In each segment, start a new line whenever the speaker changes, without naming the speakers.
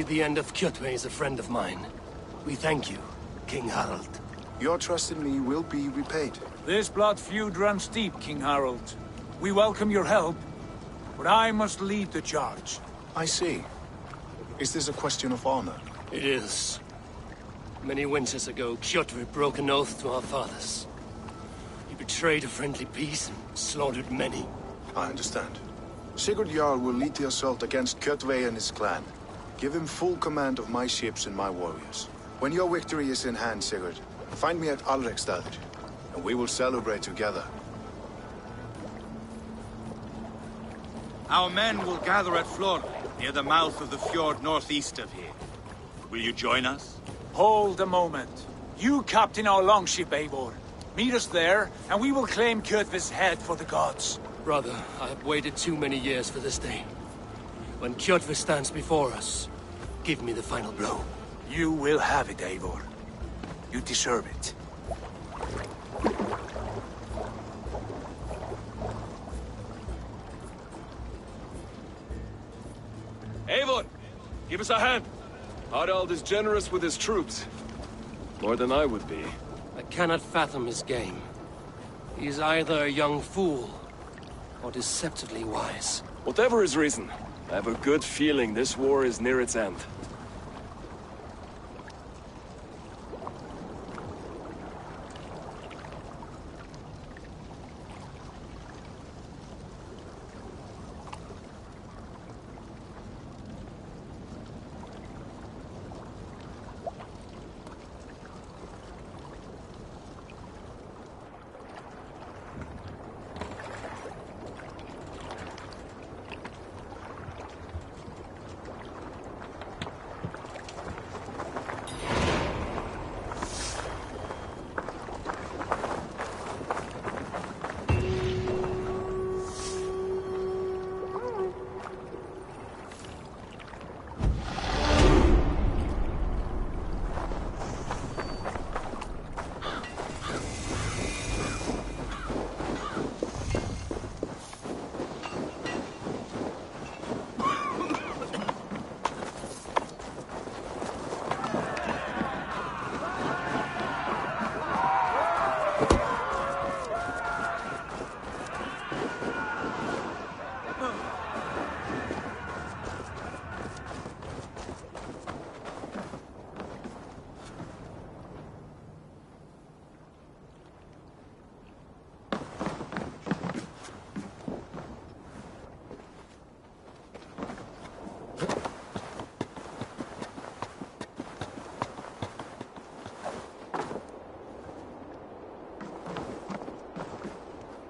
The end of Kjotve is a friend of mine. We thank you, King Harald.
Your trust in me will be repaid.
This blood feud runs deep, King Harold. We welcome your help, but I must lead the charge.
I see. Is this a question of honor?
It is. Many winters ago, Kjotve broke an oath to our fathers. He betrayed a friendly peace and slaughtered many.
I understand. Sigurd Jarl will lead the assault against Kjotve and his clan. Give him full command of my ships and my warriors. When your victory is in hand, Sigurd, find me at Alrekstadir, and we will celebrate together.
Our men will gather at Flor, near the mouth of the fjord northeast of here. Will you join us?
Hold a moment. You captain our longship, Eivor. Meet us there, and we will claim Kjotve's head for the gods.
Brother, I have waited too many years for this day. When Kjotve stands before us, give me the final blow.
You will have it, Eivor. You deserve it.
Eivor, give us a hand. Harald is generous with his troops. More than I would be.
I cannot fathom his game. He is either a young fool, or deceptively wise.
Whatever his reason, I have a good feeling this war is near its end.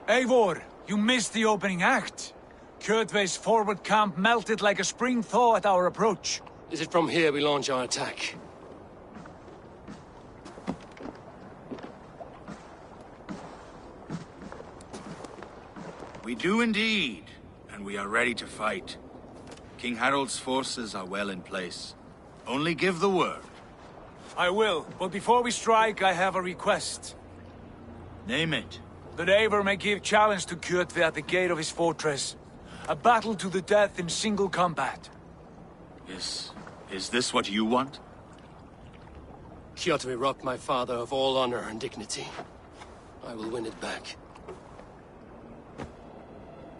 Eivor, you missed the opening act. Kjotve's forward camp melted like a spring thaw at our approach.
Is it from here we launch our attack?
We do indeed, and we are ready to fight. King Harold's forces are well in place. Only give the word.
I will, but before we strike, I have a request.
Name it.
That Eivor may give challenge to Kjotve at the gate of his fortress. A battle to the death in single combat.
Is this what you want?
Kjotve robbed my father of all honor and dignity. I will win it back.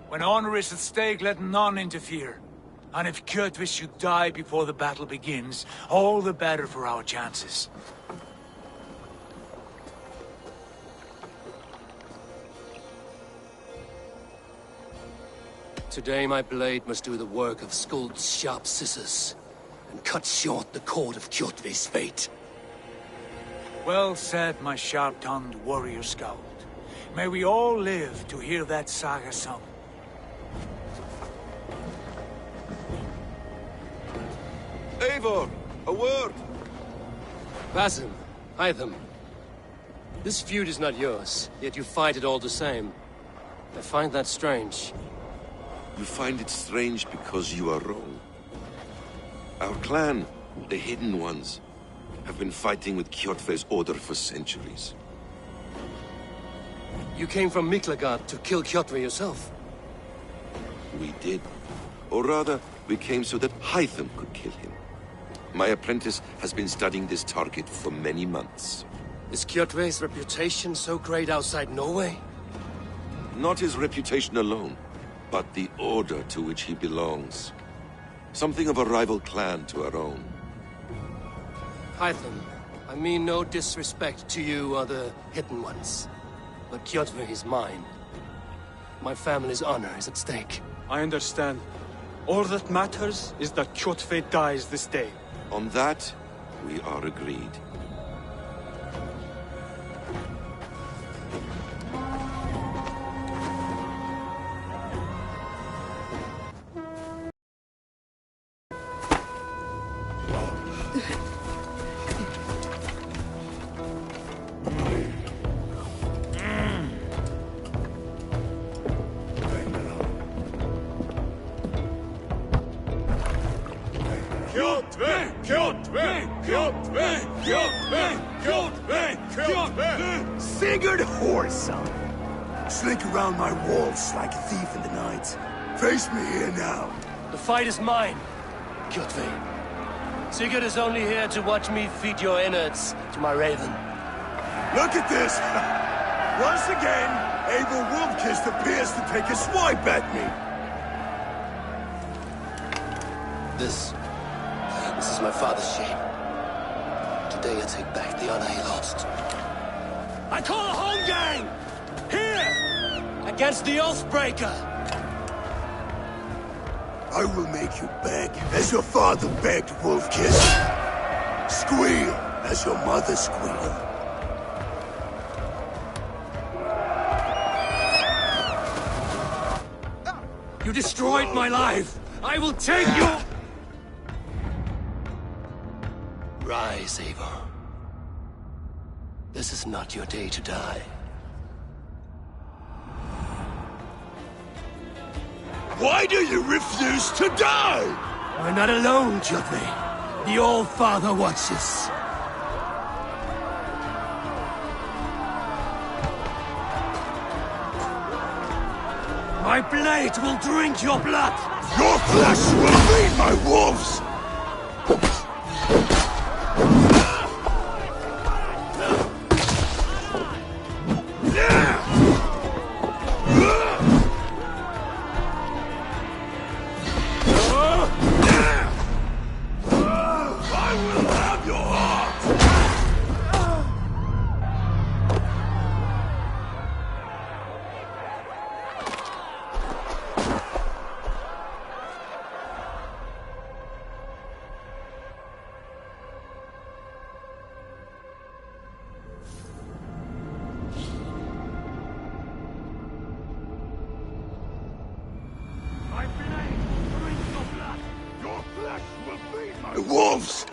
When honor is at stake, let none interfere. And if Kjotve should die before the battle begins, all the better for our chances.
Today my blade must do the work of Skuld's sharp scissors, and cut short the cord of Kjotve's fate.
Well said, my sharp-tongued warrior Skald. May we all live to hear that saga sung.
Eivor, a word!
Basim, Hytham. This feud is not yours, yet you fight it all the same. I find that strange.
You find it strange because you are wrong. Our clan, the Hidden Ones, have been fighting with Kjotve's order for centuries.
You came from Miklagard to kill Kjotve yourself.
We did. Or rather, we came so that Hytham could kill him. My apprentice has been studying this target for many months.
Is Kjotve's reputation so great outside Norway?
Not his reputation alone, but the order to which he belongs. Something of a rival clan to our own.
Hytham, I mean no disrespect to you or the Hidden Ones, but Kjotve is mine. My family's honor is at stake.
I understand. All that matters is that Kjotve dies this day.
On that, we are agreed.
Sigurd Whoreson! Slink around my walls like a thief in the night. Face me here now.
The fight is mine, Kjotve. Sigurd is only here to watch me feed your innards to my raven.
Look at this! Once again, Abel Wolfkist appears to take a swipe at me.
This is my father's shame. Today I take back the honor he lost. I call a home gang! Here! Against the Oathbreaker!
I will make you beg, as your father begged, Wolfkist. Squeal, as your mother squealed.
You destroyed my life! I will take you! Rise, Eivor. This is not your day to die.
Why do you refuse to die?
We're not alone, Kjotve. The All-Father watches. My blade will drink your blood!
Your flesh will feed my wolves! Wolves!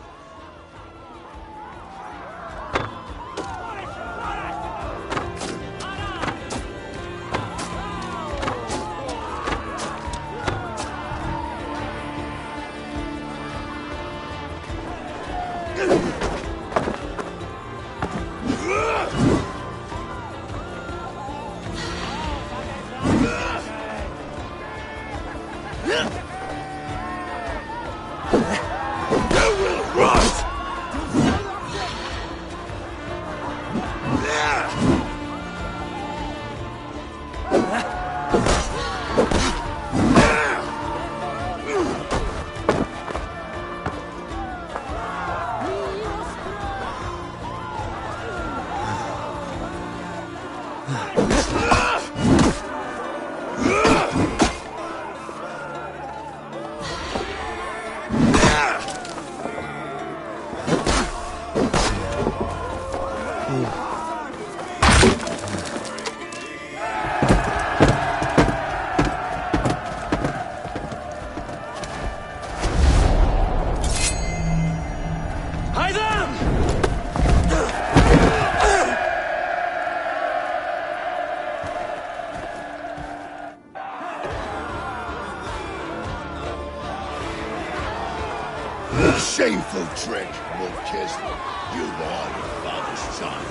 Shameful trick, Wolfkist. You are your father's child.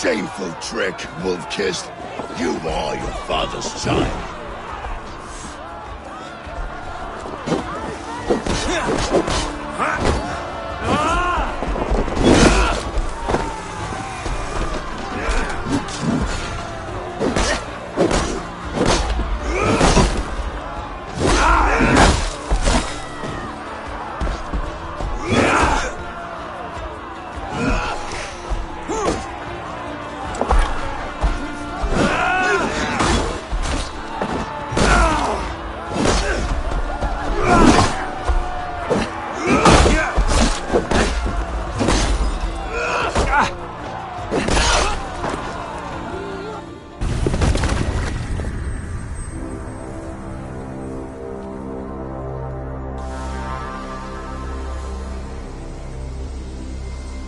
shameful trick, wolf-kissed. You are your father's child.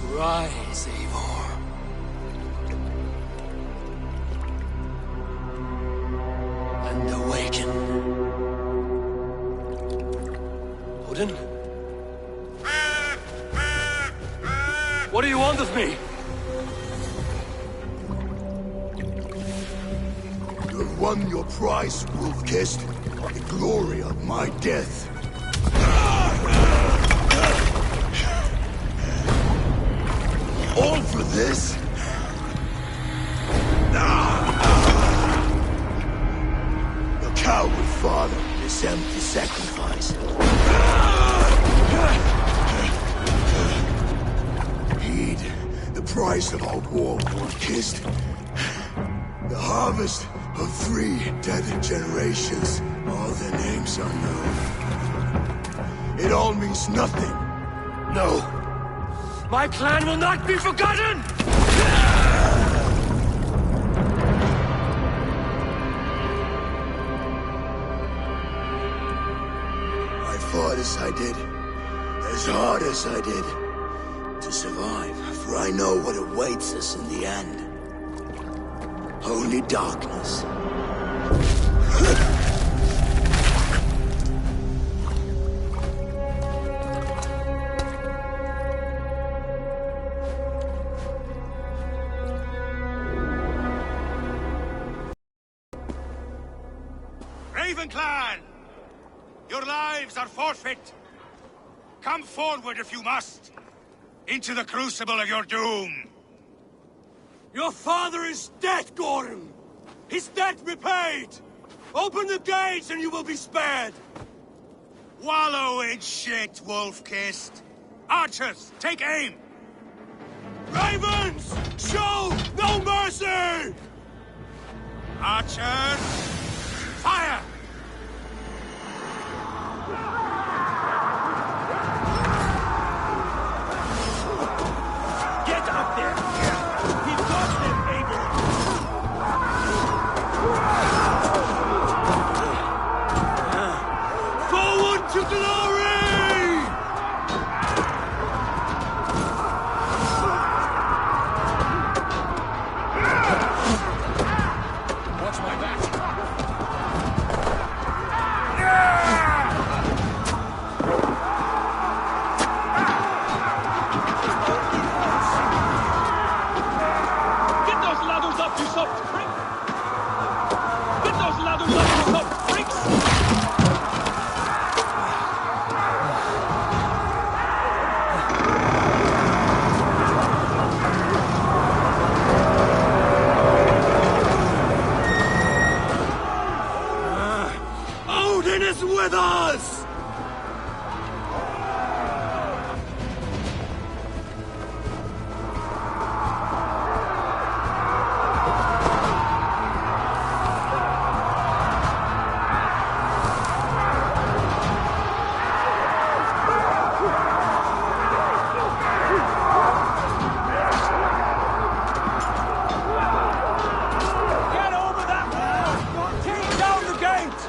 Rise, Eivor. And awaken. Odin?
What do you want of me?
You have won your prize, wolf-kissed. The glory of my death. All for this? Your coward father, this empty sacrifice. Heed the price of our war, wolf-kissed. The harvest of 3 dead generations. All their names unknown. It all means nothing. No.
My clan will not be forgotten!
I fought as I did, as hard as I did, to survive, for I know what awaits us in the end. Only darkness.
Raven Clan! Your lives are forfeit. Come forward if you must. Into the crucible of your doom.
Your father is dead, Gorm! His debt repaid! Open the gates and you will be spared!
Wallow in shit, wolf-kissed. Archers, take aim!
Ravens! Show no mercy!
Archers, fire!
Get up there! We've got them, Abel! Forward to glory! Watch my back! Get those ladders up, you soft prick! Get those ladders up, you soft pricks! Odin is with us! Get over that wall! Take down the gate!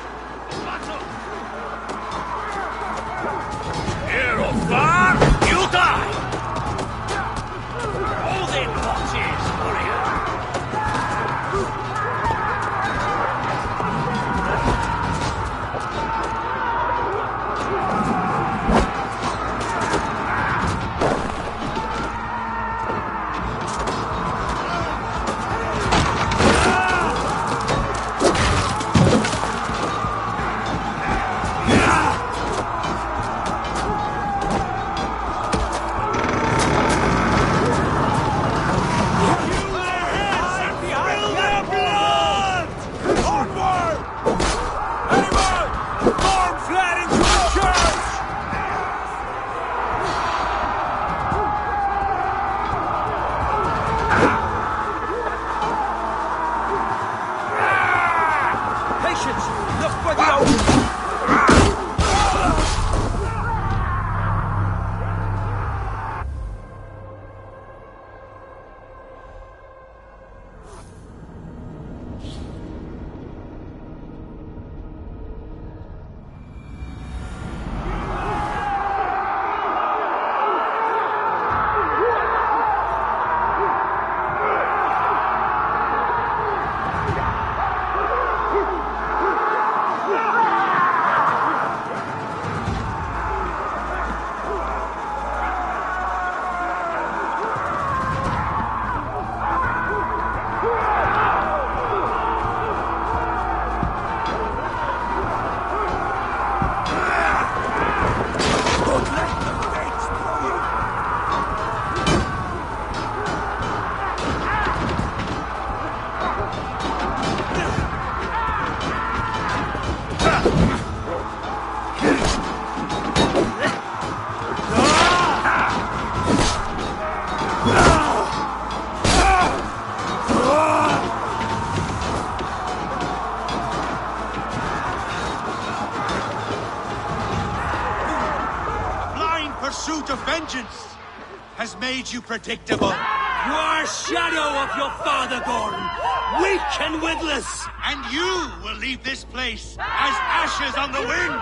Here, Ofar! You die! Hold in boxes, warrior! merchants! Look for the open!
Pursuit of vengeance has made you predictable.
You are a shadow of your father, Gordon. Weak and witless.
And you will leave this place as ashes on the wind.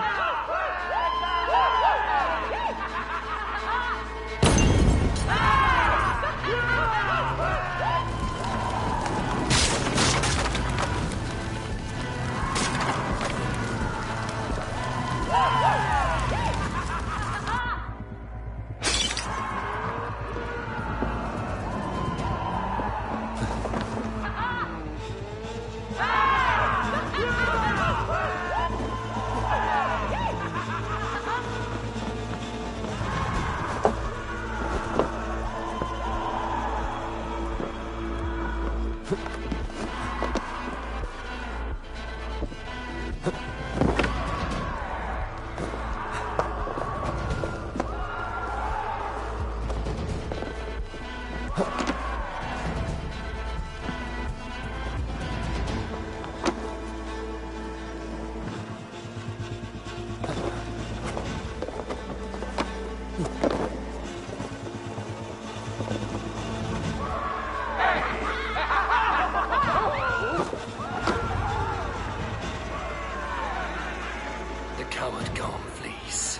Coward Gorm flees.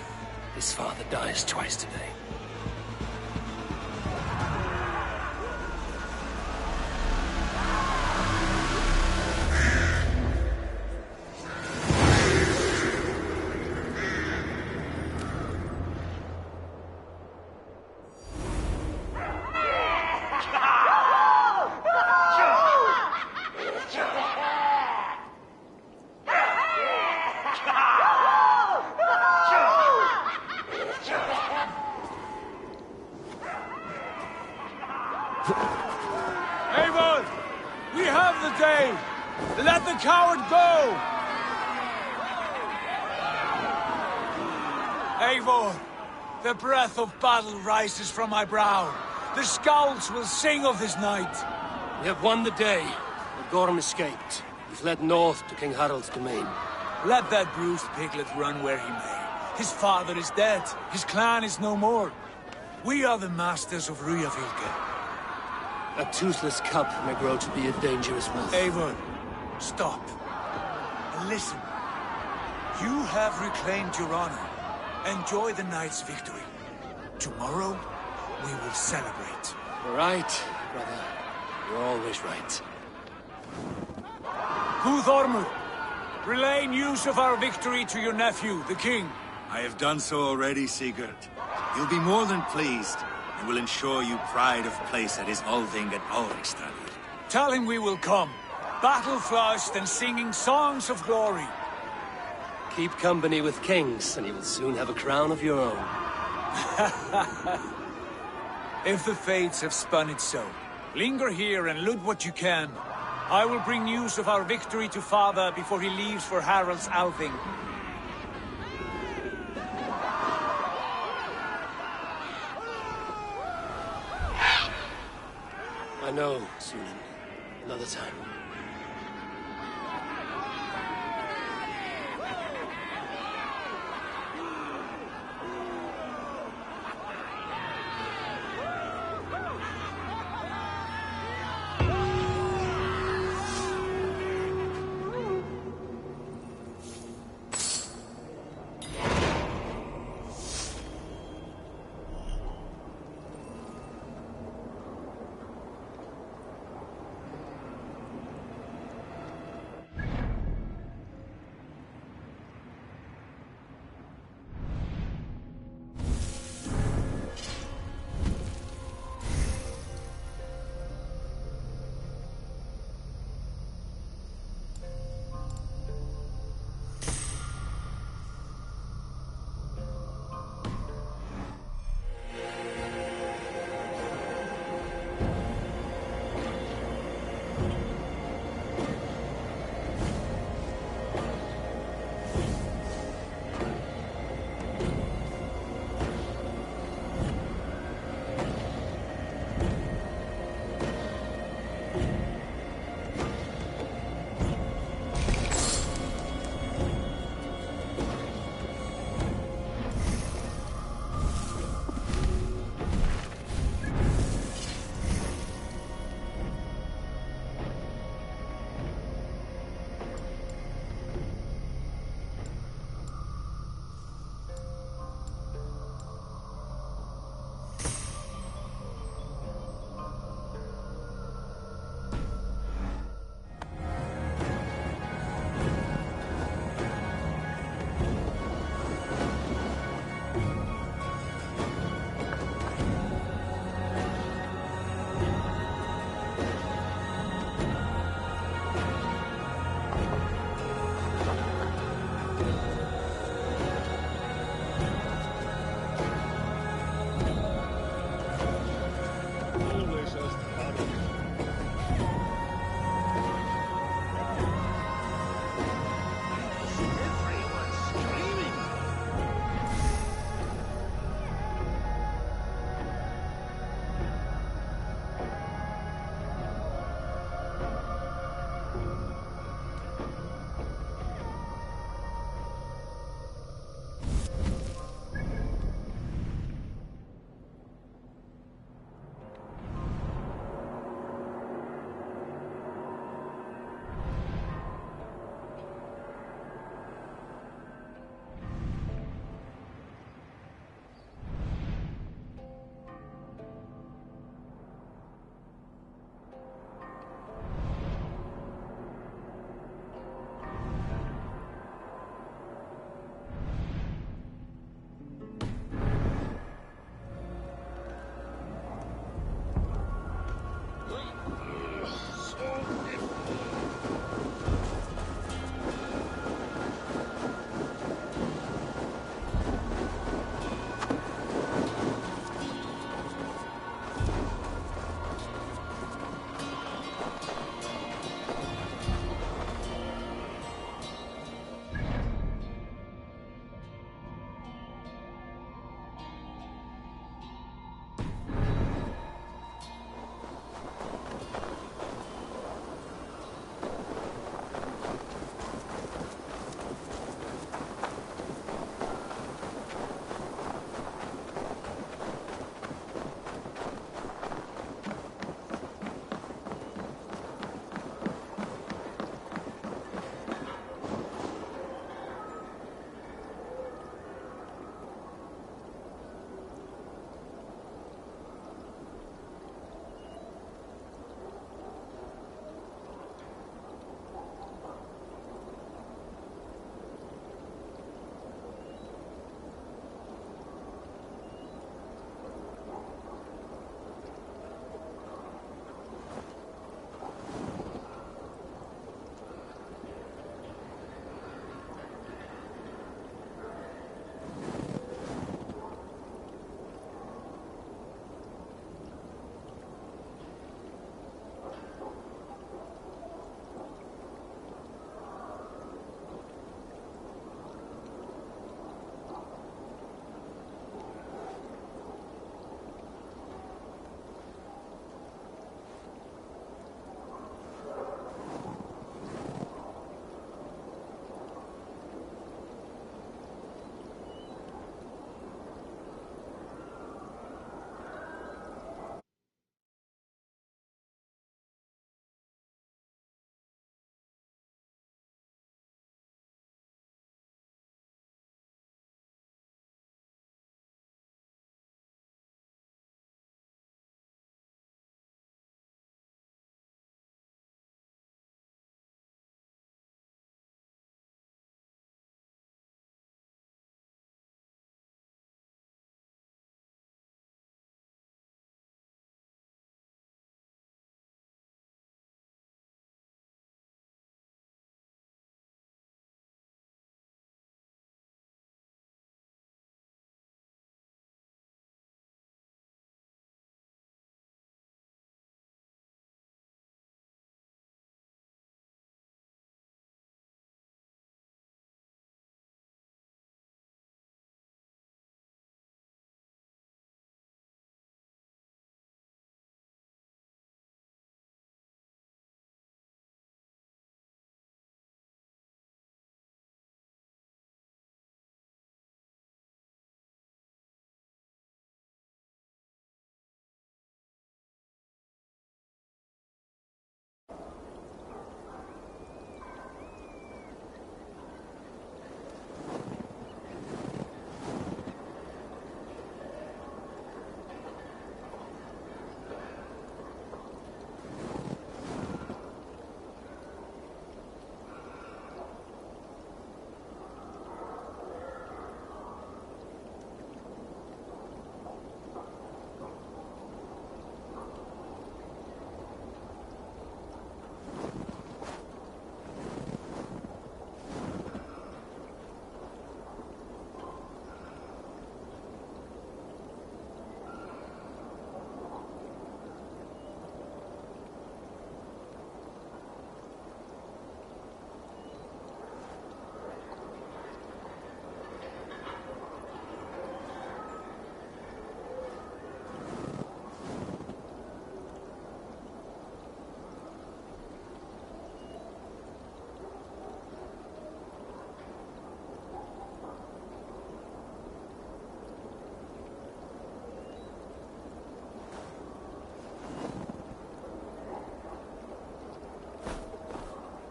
His father dies twice today.
Eivor! We have the day! Let the coward go! Eivor, the breath of battle rises from my brow. The scouts will sing of this night.
We have won the day, but Gorm escaped. He fled north to King Harald's domain.
Let that bruised piglet run where he may. His father is dead. His clan is no more. We are the masters of Ruyafylke.
A toothless cub may grow to be a dangerous wolf.
Eivor, stop. And listen. You have reclaimed your honor. Enjoy the night's victory. Tomorrow, we will celebrate.
You're right, brother. You're always right.
Guthormur, relay news of our victory to your nephew, the king.
I have done so already, Sigurd. He'll be more than pleased, and will ensure you pride of place at his Althing at Alrikstad.
Tell him we will come, battle-flushed and singing songs of glory.
Keep company with kings, and you will soon have a crown of your own.
If the fates have spun it so, linger here and loot what you can. I will bring news of our victory to father before he leaves for Harald's Althing.
I know, Sunan. Another time.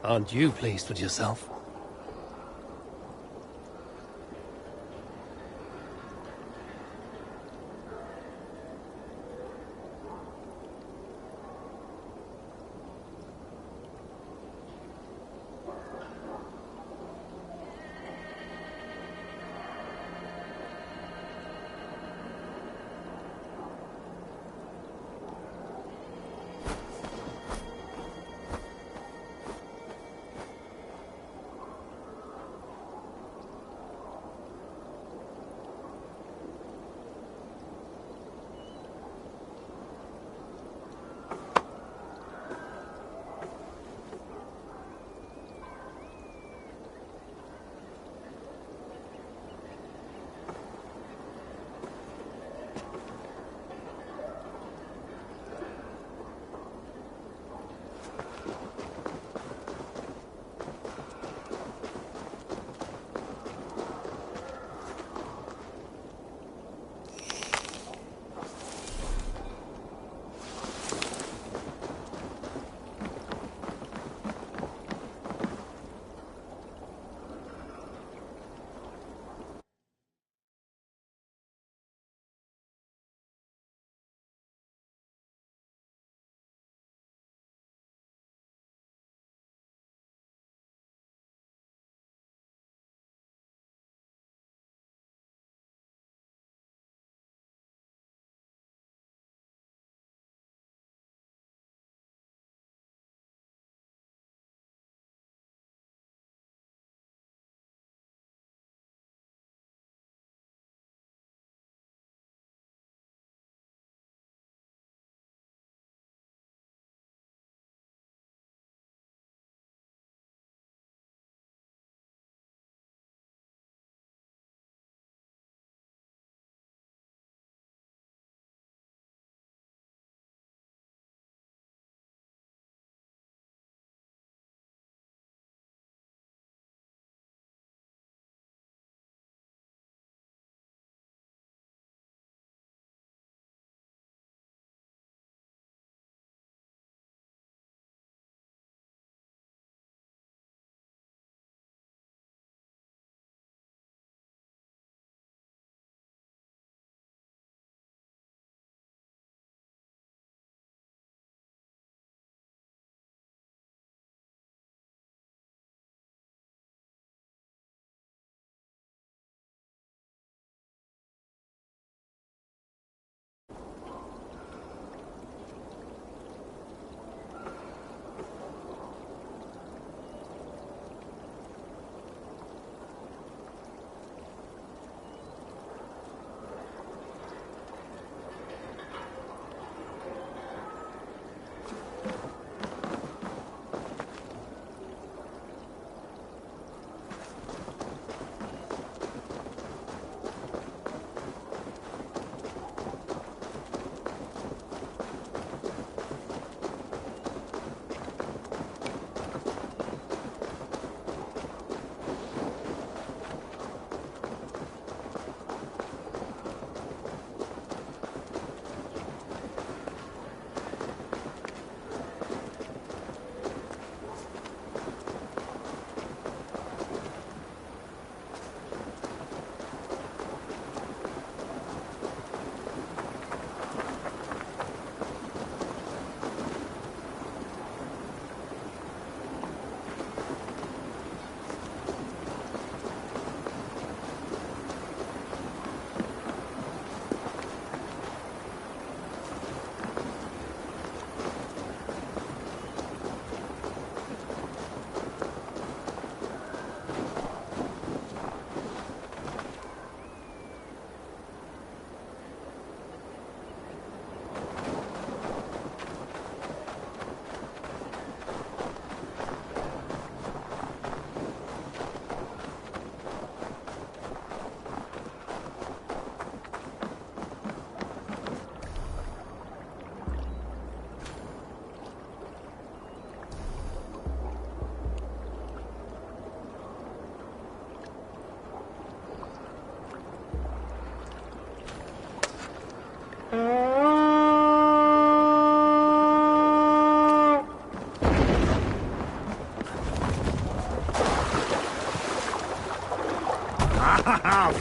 Aren't you pleased with yourself?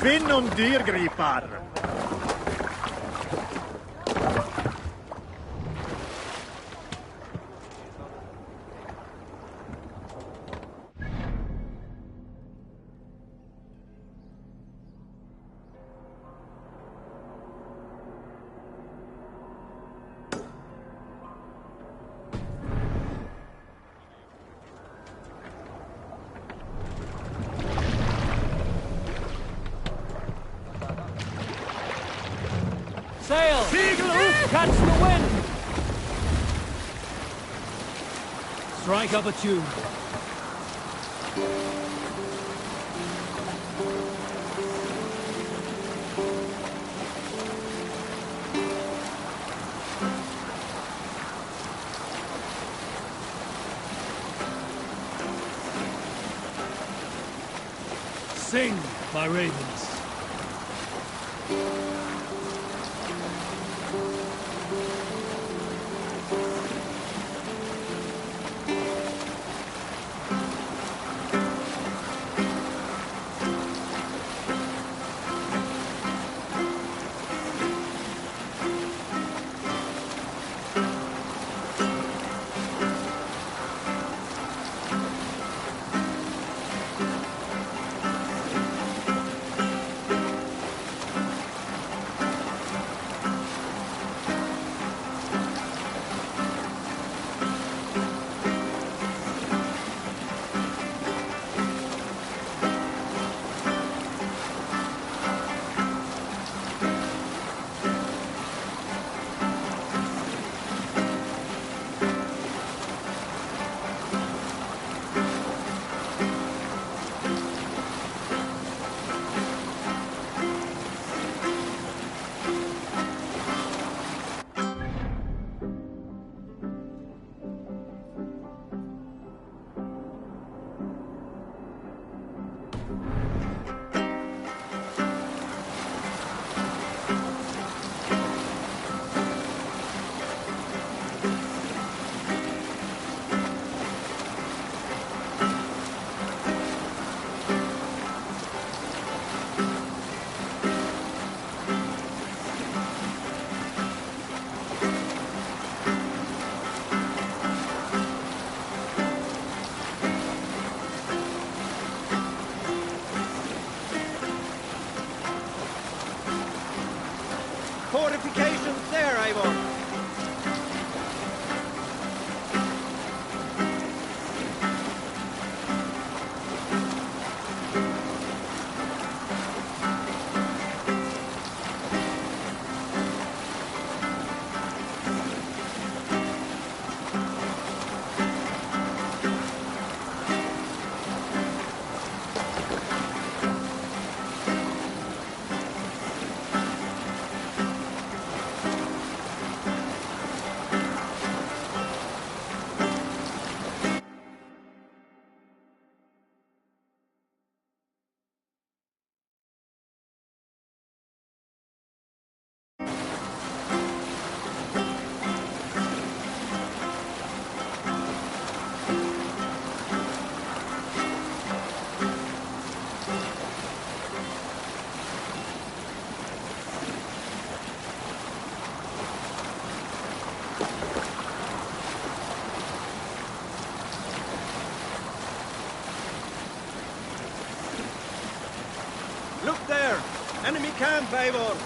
Finn om dyrgripar!
Sail! Catch the wind! Strike up a tune. Sing, my ravens.
Fortifications there, Eivor! Look there! Enemy camp, Eivor!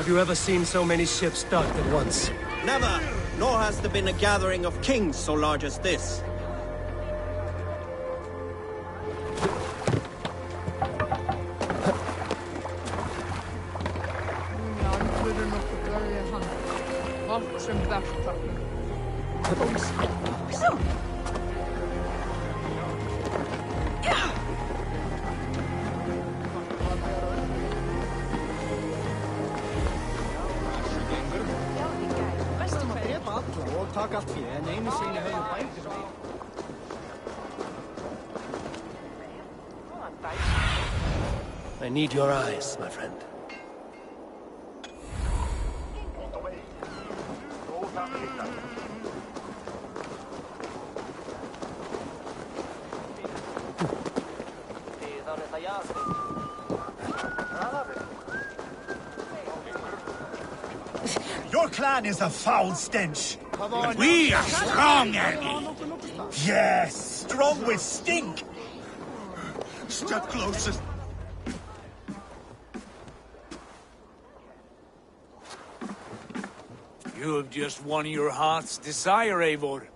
Have you ever seen so many ships docked at once?
Never! Nor has there been a gathering of kings so large as this.
I need your eyes, my friend.
Your clan is a foul stench.
Come on.
We are strong, Annie.
Yes, strong with stink.
Step closer.
You have just won your heart's desire, Eivor.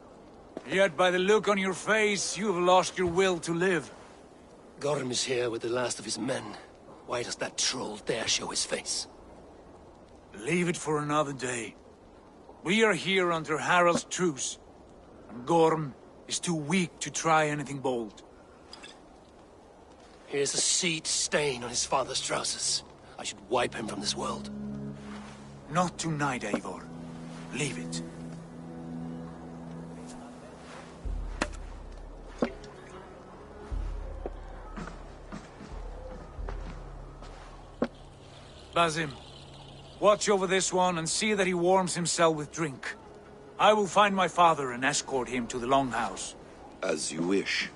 Yet by the look on your face, you have lost your will to live.
Gorm is here with the last of his men. Why does that troll dare show his face?
Leave it for another day. We are here under Harald's truce, and Gorm is too weak to try anything bold.
Here's a seed stain on his father's trousers. I should wipe him from this world.
Not tonight, Eivor. Leave it. Basim, watch over this one and see that he warms himself with drink. I will find my father and escort him to the Longhouse.
As you wish.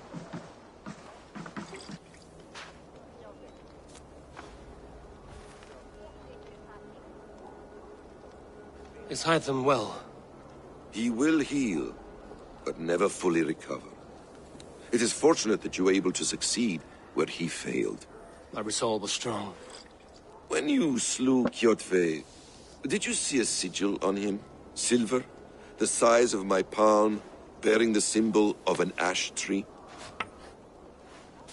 Is Hytham well?
He will heal, but never fully recover. It is fortunate that you were able to succeed where he failed.
My resolve was strong.
When you slew Kjotve, did you see a sigil on him? Silver, the size of my palm, bearing the symbol of an ash tree?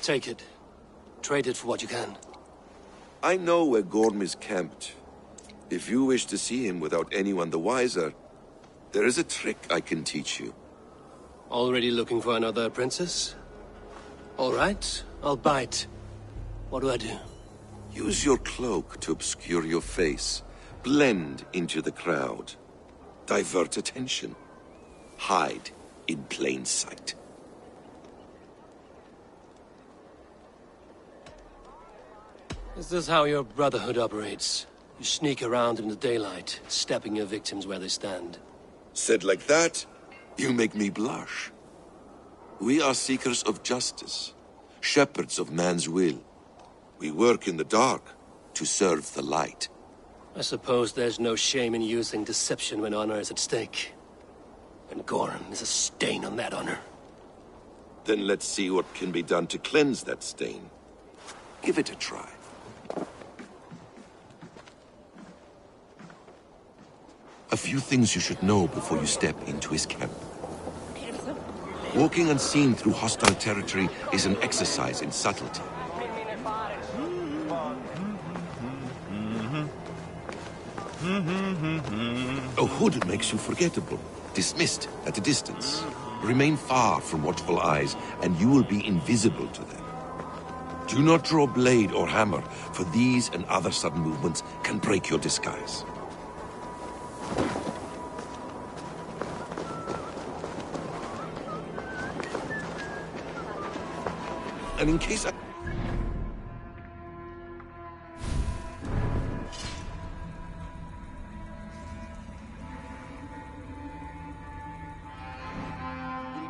Take it. Trade it for what you can.
I know where Gorm is camped. If you wish to see him without anyone the wiser, there is a trick I can teach you.
Already looking for another princess? All right, I'll bite. What do I do?
Use your cloak to obscure your face. Blend into the crowd. Divert attention. Hide in plain sight.
Is this how your Brotherhood operates? You sneak around in the daylight, stepping your victims where they stand.
Said like that, you make me blush. We are seekers of justice, shepherds of man's will. We work in the dark to serve the light.
I suppose there's no shame in using deception when honor is at stake. And Gorm is a stain on that honor.
Then let's see what can be done to cleanse that stain. Give it a try. A few things you should know before you step into his camp. Walking unseen through hostile territory is an exercise in subtlety. A hood makes you forgettable, dismissed at a distance. Remain far from watchful eyes, and you will be invisible to them. Do not draw blade or hammer, for these and other sudden movements can break your disguise. And in case you'll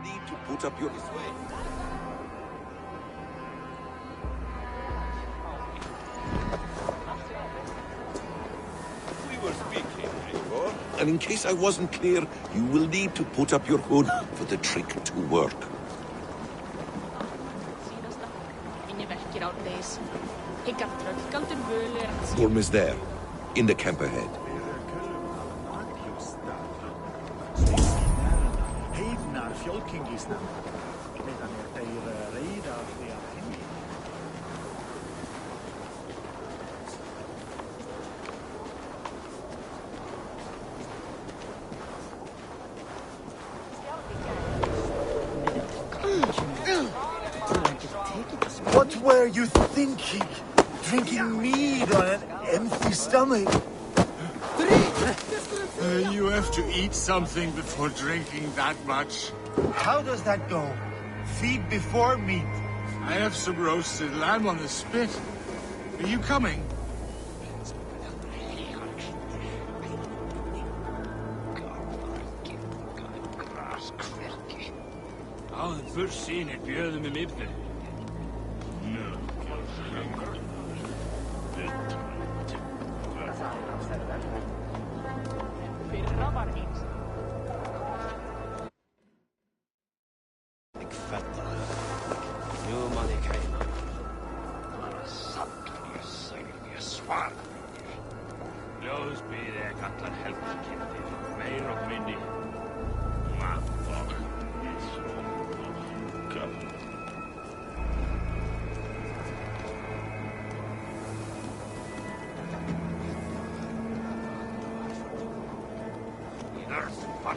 need to put up your way. We were speaking, Eivor. And in case I wasn't clear, you will need to put up your hood for the trick to work. Gorm is there. in the camp ahead.
What were you thinking? Drinking mead on an empty stomach?
You have to eat something before drinking that much.
How does that go? Feed before meat.
I have some roasted lamb on the spit. Are you coming?
Áður fyrst sýnir bjöðum mifnu.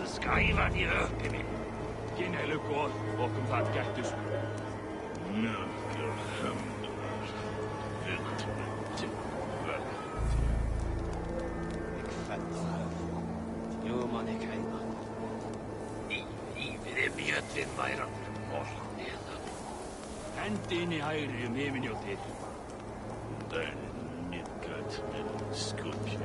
Skælan í öppinni.
Kynheilu góð, okkur það gættus.
Lífið mjöllin væran moll neðan.
Hendi inn í hægri yfirnjótið.
Nýtgöld skuggju.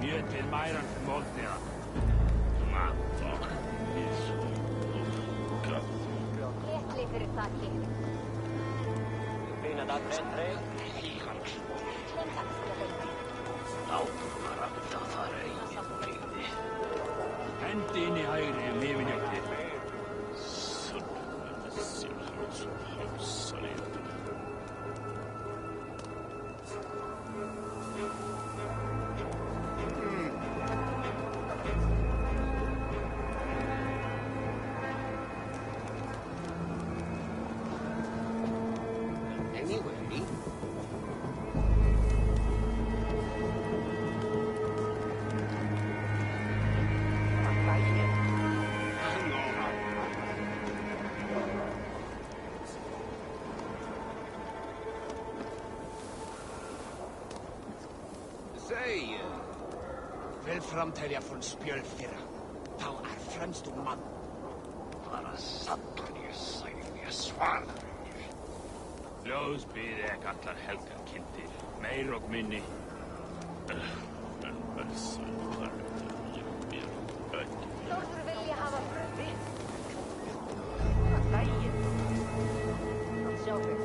Mjöllin mæran moll neðan.
Léttli fyrir þakki.
Hendi inn í hægri yfirnjótið.
Vil framtelja från spjölfyrra. Þá fremst mann. Bara Saturnus sagði mér svara.
Ljóðsbyði ekki allar helgar kynntir. Meir og minni.
Þórður vilja hafa fröði. Dægin. Að sjá þig.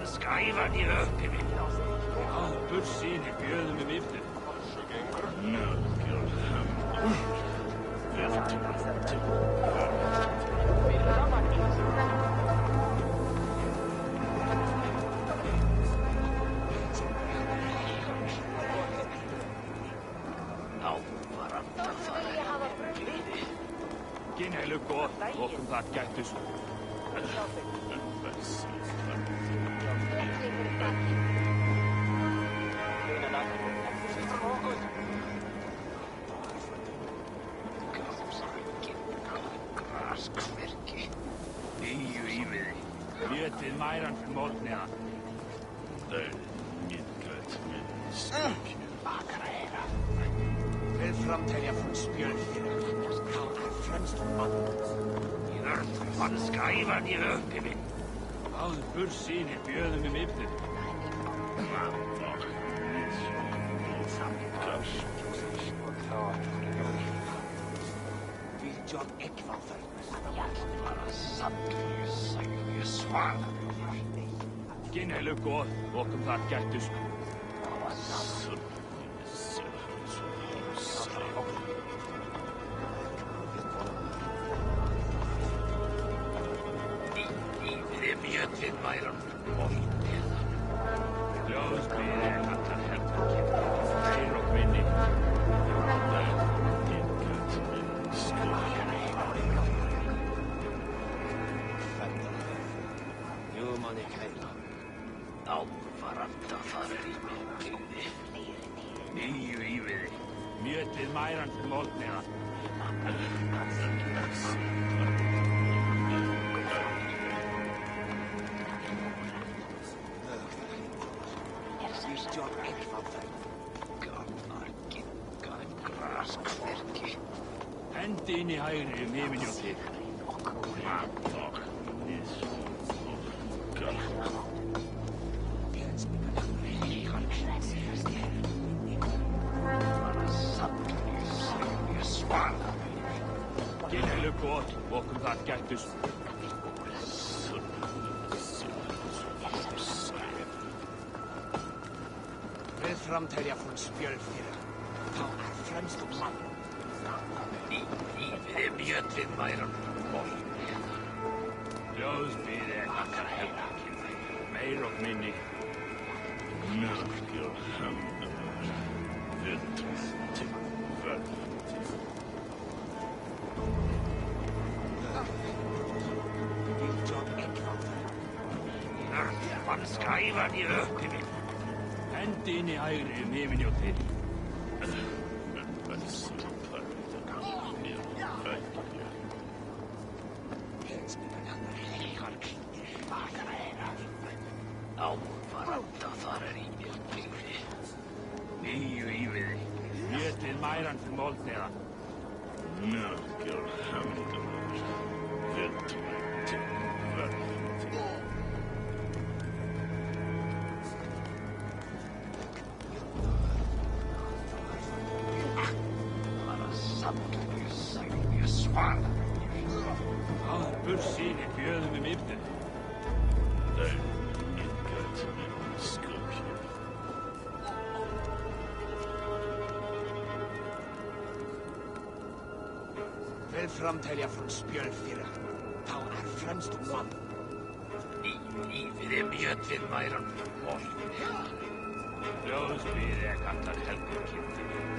Skælan í öppinni.
Áður sýnir bjöðum mifnu. Kynheilu góð, okkur það gættus. Mjöllin mæran fyrir moll neðan.
Bakara heyra. Vil framtelja från spjölfyrra. Þá
Vann skæfan í öppi minn. Áður bursýni bjöðum yfir.
John Ekvalfer.
Bara sandlíu sæju sval. Ginheilu góð, okkur þar gættus. Mjötinn væran volteðan. Ljóðsbyrði allar helgarkinn, meir og minni.
Jú manni kæra.
Álfaranda farir í mig byggði. Nýju íviði. Mjötið mæran fyrir moldneðan.
John Ekvalfer.
Gamlar, gingar, graskverki. Hendi inn í hægri yfirnjótið. Mator, nisso, bara sandlíu sæju svala. Ginheilu góð, okkur þar gættus.
Framtelja från spjölfyra. Ta främst om man.
Lífið mjötinn væran volteðan. Ljóðsbyrði allar helgarkinn, meir og minni. Mörgjur hamnar, völdum til völdum.
John Ekvalfer.
Vann skæfan í öppi minn. Hendi inn í hægri yfirnjótið. Álfaranda farir í mig byggði. Nýju íviði. Mjötið mæran fyrir moldneðan. Mörgjur hamnar, völdum til völdum. Sandlíu sæju svala. Áður bursýni bjöðum yfir.
Väl framtälja från spjölfyra. Ta främst om man.
Lífið mjötinn væran volteðan. Ljóðsbyrði allar helgarkinn,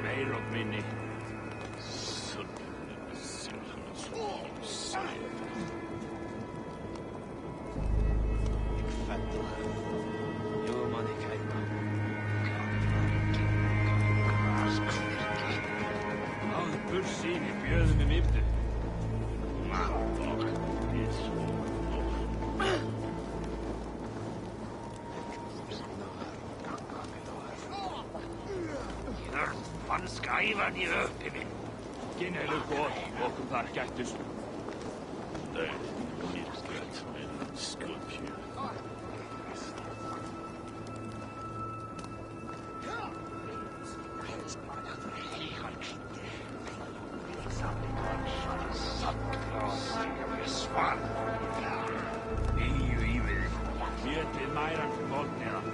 meir og minni.
Jú manni kæra.
Áður bursýni bjöðum yfir. Mator, nisso. Vann skæfan í öppi minn. Ginheilu góð, okkur þar gættus. Nýju íviði. Mjötið mæran fyrir moldneðan.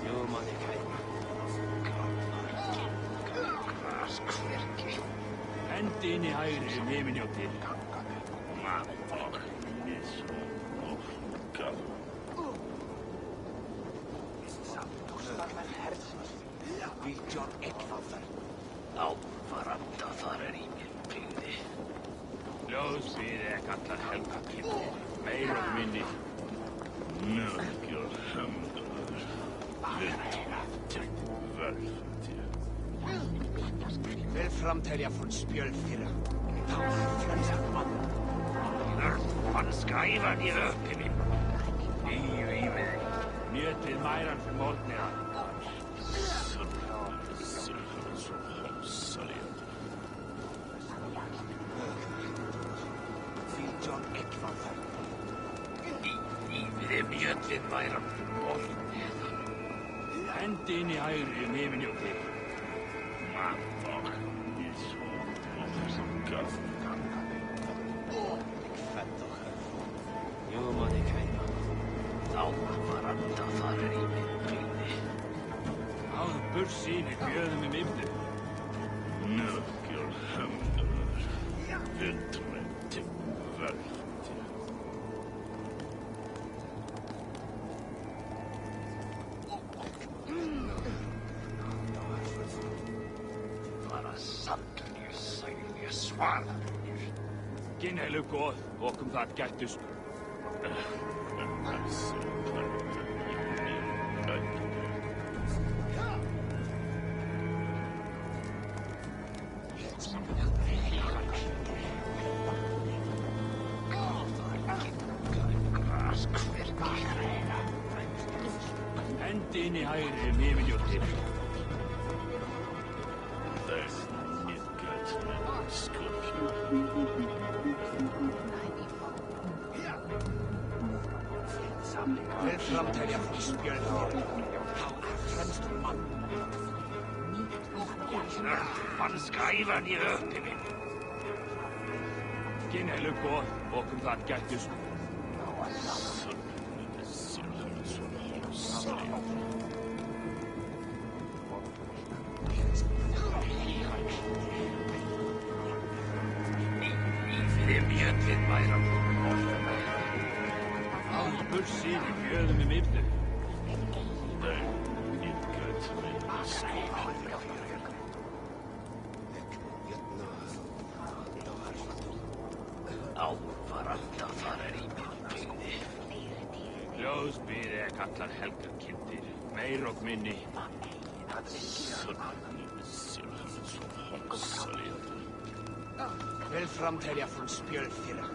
Jú manni kæra.
Graskverki. Hendi inn í hægri yfirnjótið. Mator, nisso.
John Ekvalfer.
Álfaranda farir í mig byggði. Ljóðsbyrði allar helgarkinn, meir og minni. Mörgjur hamnar, völdum til völdum.
Väl framtälja från spjölfyra. Ta främst om man.
Vann skæfan í öppi minn. Mjötið mæran fyrir morgniða. Fylgjór ekkvallar. Lífið mjötið mæran fyrir morgniða. Hendi inn í hægri miðminjóti. Bursini bjöðum miftu. Nökjur hömdur. Vildmenn til völdi. Bara sandlir sælja svalanir. Ginnheilu góð, okkum það gættust. Hendi inn í hægri miðminjóti. Við framtelja frá spjörðir. Þá fremstur mann. Mann skæfan í öppi minn. Ginnheilu góð, okkur það gættust. Lífið mjötið mæran. Álbur síni bjöðum miftu. Álvar alltaf farar í myrkvinni. Ljósbýði kallar helgar kindir, meir og minni. Vil framtelja frá spjörð þeirra.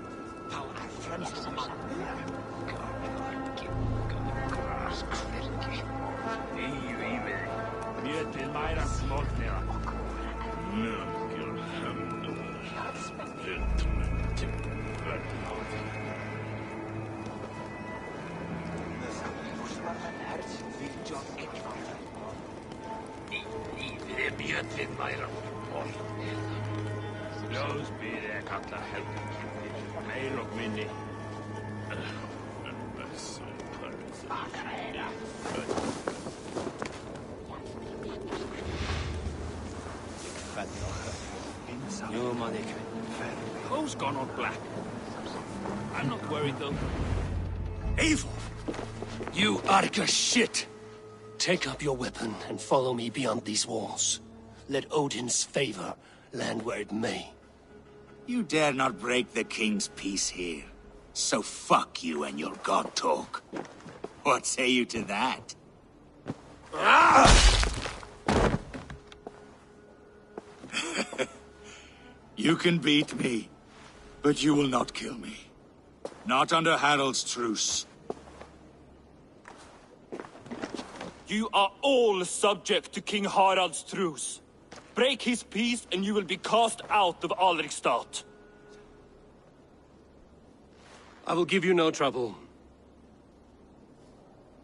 Þá fremstur mann. Graskvirki. Lífið. Mjötið mæran smólniða. Nökjur hömdur. Vildmenn til völdi. Fylgjór ekkvallar. Lífið mjötið mæran smólniða. Ljósbýði kallar helgar kindir, meir og minni. Who's gone on black? I'm not worried though.
Eivor! You Arca shit! Take up your weapon and follow me beyond these walls. Let Odin's favor land where it may.
You dare not break the king's peace here. So fuck you and your god talk. What say you to that? You can beat me, but you will not kill me. Not under Harald's truce.
You are all subject to King Harald's truce. Break his peace and you will be cast out of Alrikstad.
I will give you no trouble.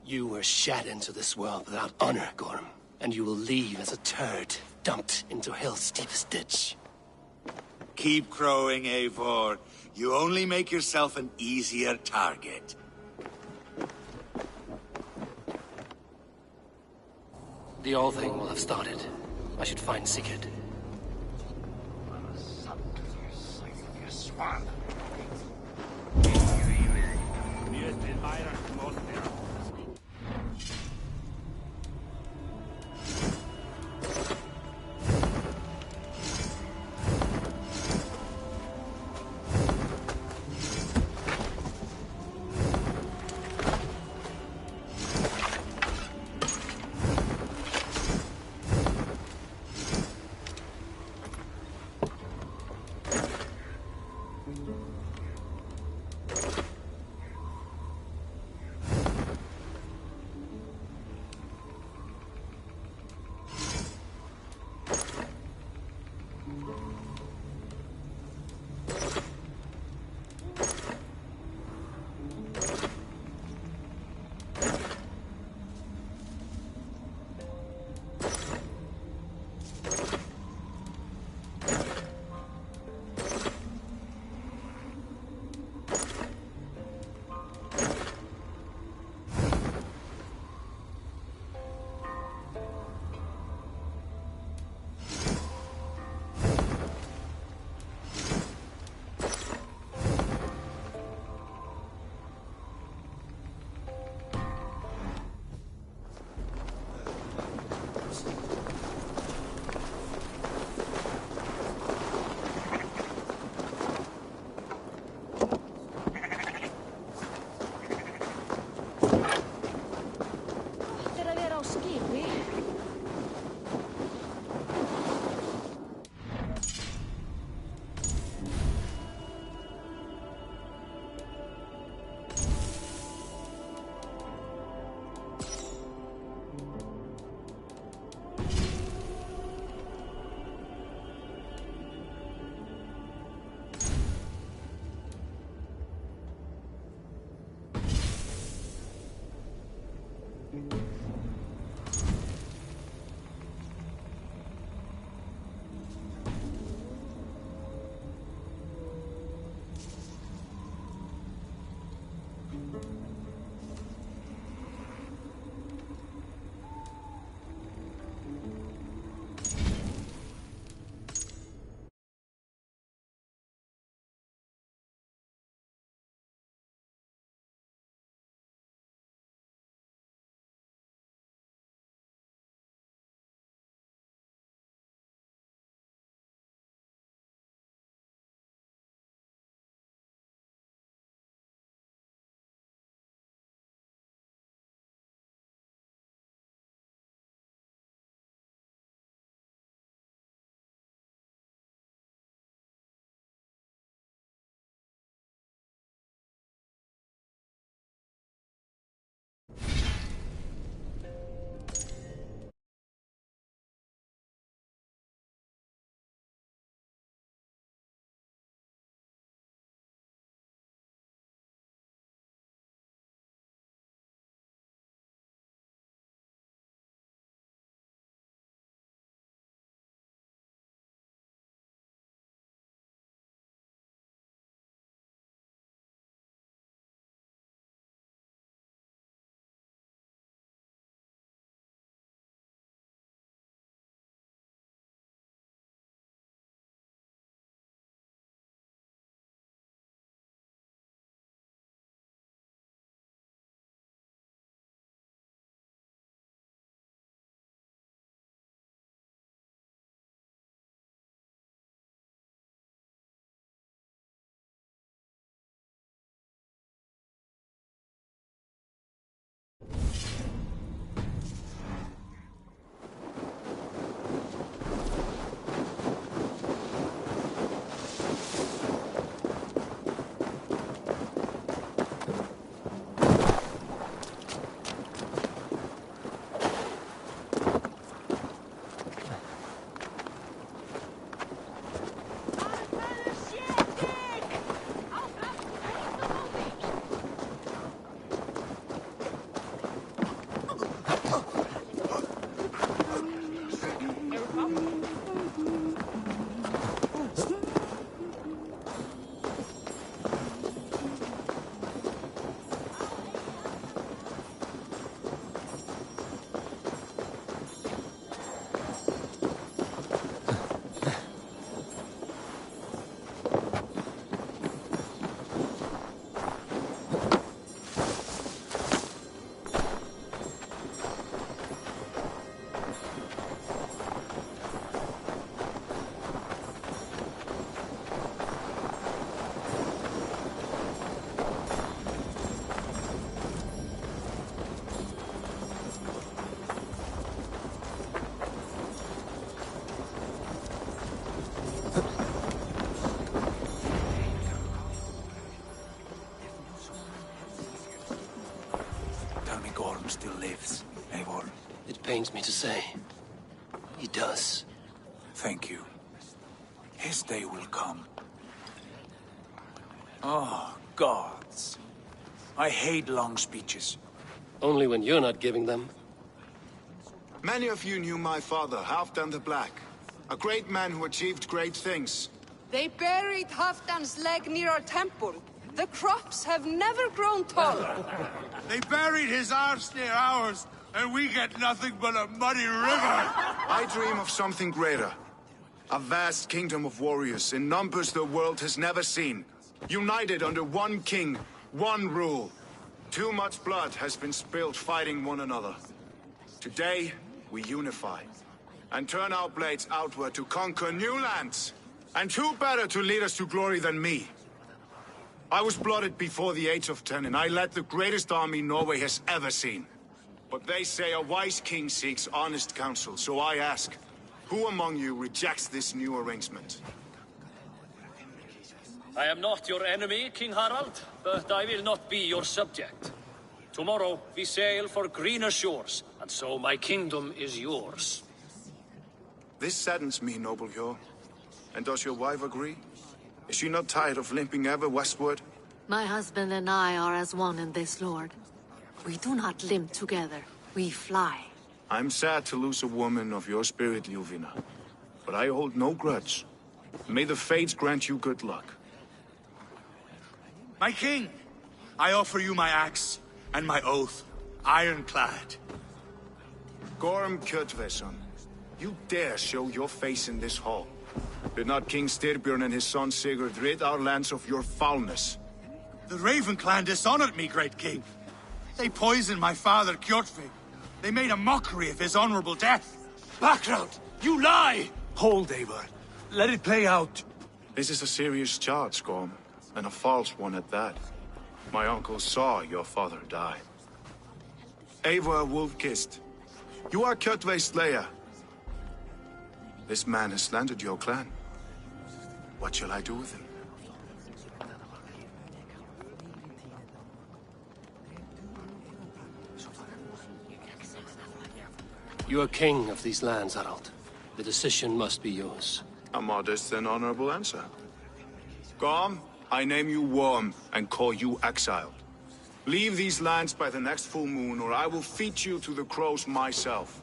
You were shat into this world without honor, Gorm, and you will leave as a turd, dumped into hell's deepest ditch.
Keep crowing, Eivor. You only make yourself an easier target.
The All Thing will have started. I should find Sigurd.
Gott að vera á skipi.
Still lives, Eivor.
It pains me to say. He does.
Thank you. His day will come. Oh, gods. I hate long speeches.
Only when you're not giving them.
Many of you knew my father, Halfdan the Black. A great man who achieved great things.
They buried Halfdan's leg near our temple. The crops have never grown taller.
They buried his arse near ours, and we get nothing but a muddy river.
I dream of something greater. A vast kingdom of warriors in numbers the world has never seen. United under one king, one rule. Too much blood has been spilled fighting one another. Today, we unify. And turn our blades outward to conquer new lands. And who better to lead us to glory than me? I was blooded before the age of 10, and I led the greatest army Norway has ever seen. But they say a wise king seeks honest counsel, so I ask, who among you rejects this new arrangement?
I am not your enemy, King Harald, but I will not be your subject. Tomorrow we sail for greener shores, and so my kingdom is yours.
This saddens me, noble Hjor. And does your wife agree? Is she not tired of limping ever westward?
My husband and I are as one in this, Lord. We do not limp together. We fly.
I'm sad to lose a woman of your spirit, Ljuvina. But I hold no grudge. May the fates grant you good luck.
My king, I offer you my axe and my oath, ironclad.
Gorm Kjotveson, you dare show your face in this hall. Did not King Styrbjörn and his son Sigurd rid our lands of your foulness?
The Raven clan dishonored me, great king. They poisoned my father, Kjotve. They made a mockery of his honorable death.
Background! You lie! Hold, Eivor. Let it play out.
This is a serious charge, Gorm. And a false one at that. My uncle saw your father die. Eivor Wolf-Kissed, you are Kjotve's slayer. This man has slandered your clan. What shall I do with him?
You are king of these lands, Harald. The decision must be yours.
A modest and honorable answer. Gorm, I name you Worm and call you exiled. Leave these lands by the next full moon, or I will feed you to the crows myself.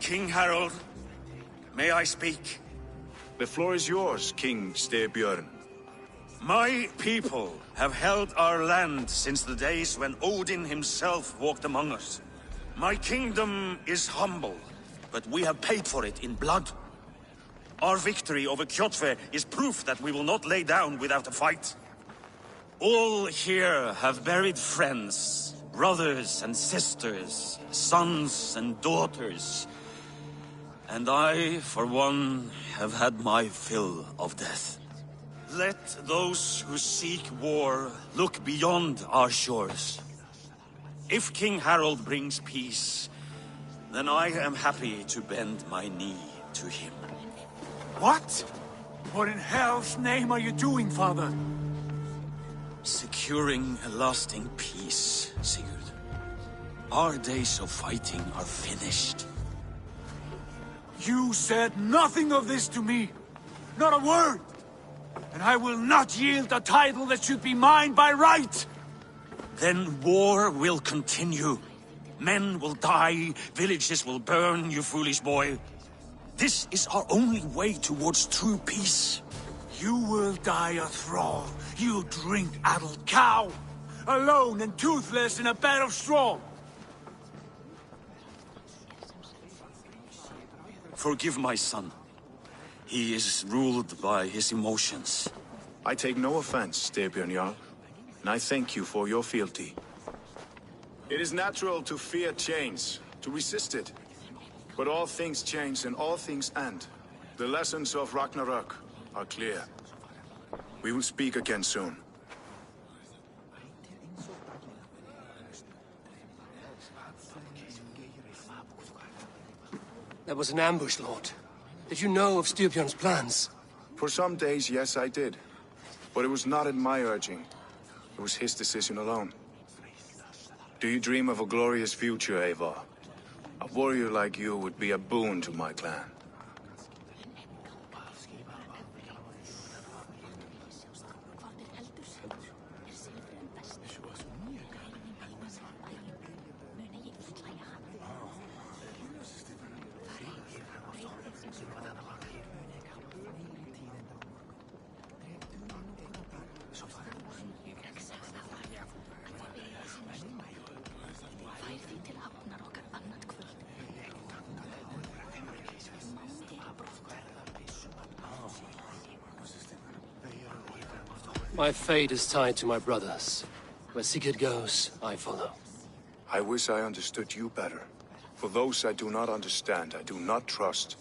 King Harald, may I speak?
The floor is yours, King Styrbjörn.
My people have held our land since the days when Odin himself walked among us. My kingdom is humble, but we have paid for it in blood. Our victory over Kjotve is proof that we will not lay down without a fight. All here have buried friends, brothers and sisters, sons and daughters. And I, for one, have had my fill of death. Let those who seek war look beyond our shores. If King Harald brings peace, then I am happy to bend my knee to him.
What? What in hell's name are you doing, father?
Securing a lasting peace, Sigurd. Our days of fighting are finished.
You said nothing of this to me. Not a word. And I will not yield a title that should be mine by right.
Then war will continue. Men will die, villages will burn, you foolish boy. This is our only way towards true peace.
You will die a thrall. You drink-addled cow. Alone and toothless in a bed of straw.
Forgive my son. He is ruled by his emotions.
I take no offense, Styrbjörn Jarl, and I thank you for your fealty. It is natural to fear change, to resist it. But all things change and all things end. The lessons of Ragnarök are clear. We will speak again soon.
That was an ambush, Lord. Did you know of Styrbjörn's plans?
For some days, yes, I did. But it was not at my urging. It was his decision alone. Do you dream of a glorious future, Eivor? A warrior like you would be a boon to my clan.
My fate is tied to my brothers. Where Sigurd goes, I follow.
I wish I understood you better. For those I do not understand, I do not trust.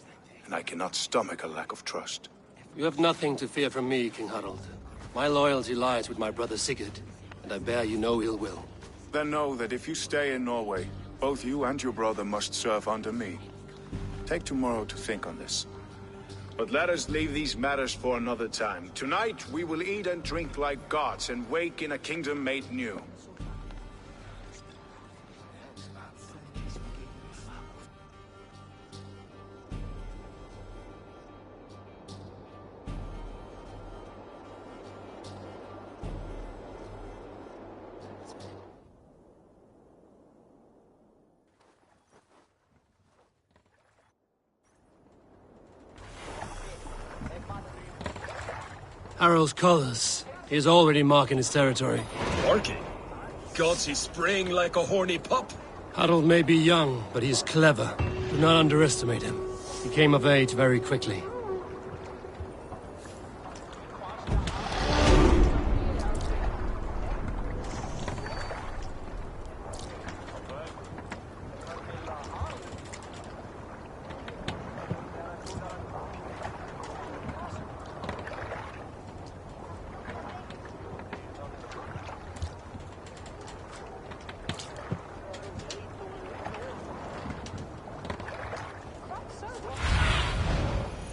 and I cannot stomach a lack of trust.
You have nothing to fear from me, King Harald. My loyalty lies with my brother Sigurd, and I bear you no ill will.
Then know that if you stay in Norway, both you and your brother must serve under me. Take tomorrow to think on this. But let us leave these matters for another time. Tonight, we will eat and drink like gods and wake in a kingdom made new.
Harald's colors. He is already marking his territory.
Marking? Gods, he's spraying like a horny pup.
Harald may be young, but he is clever. Do not underestimate him. He came of age very quickly.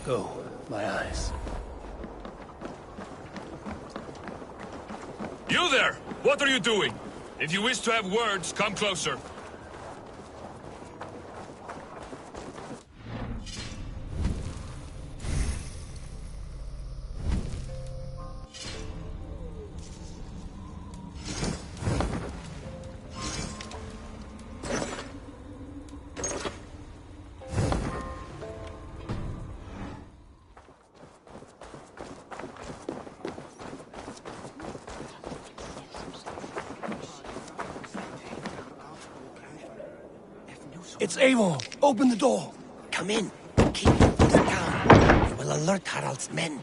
Go, my eyes.
You there! What are you doing? If you wish to have words, come closer.
It's Eivor! Open the door!
Come in. Keep your foot down. It will alert Harald's men.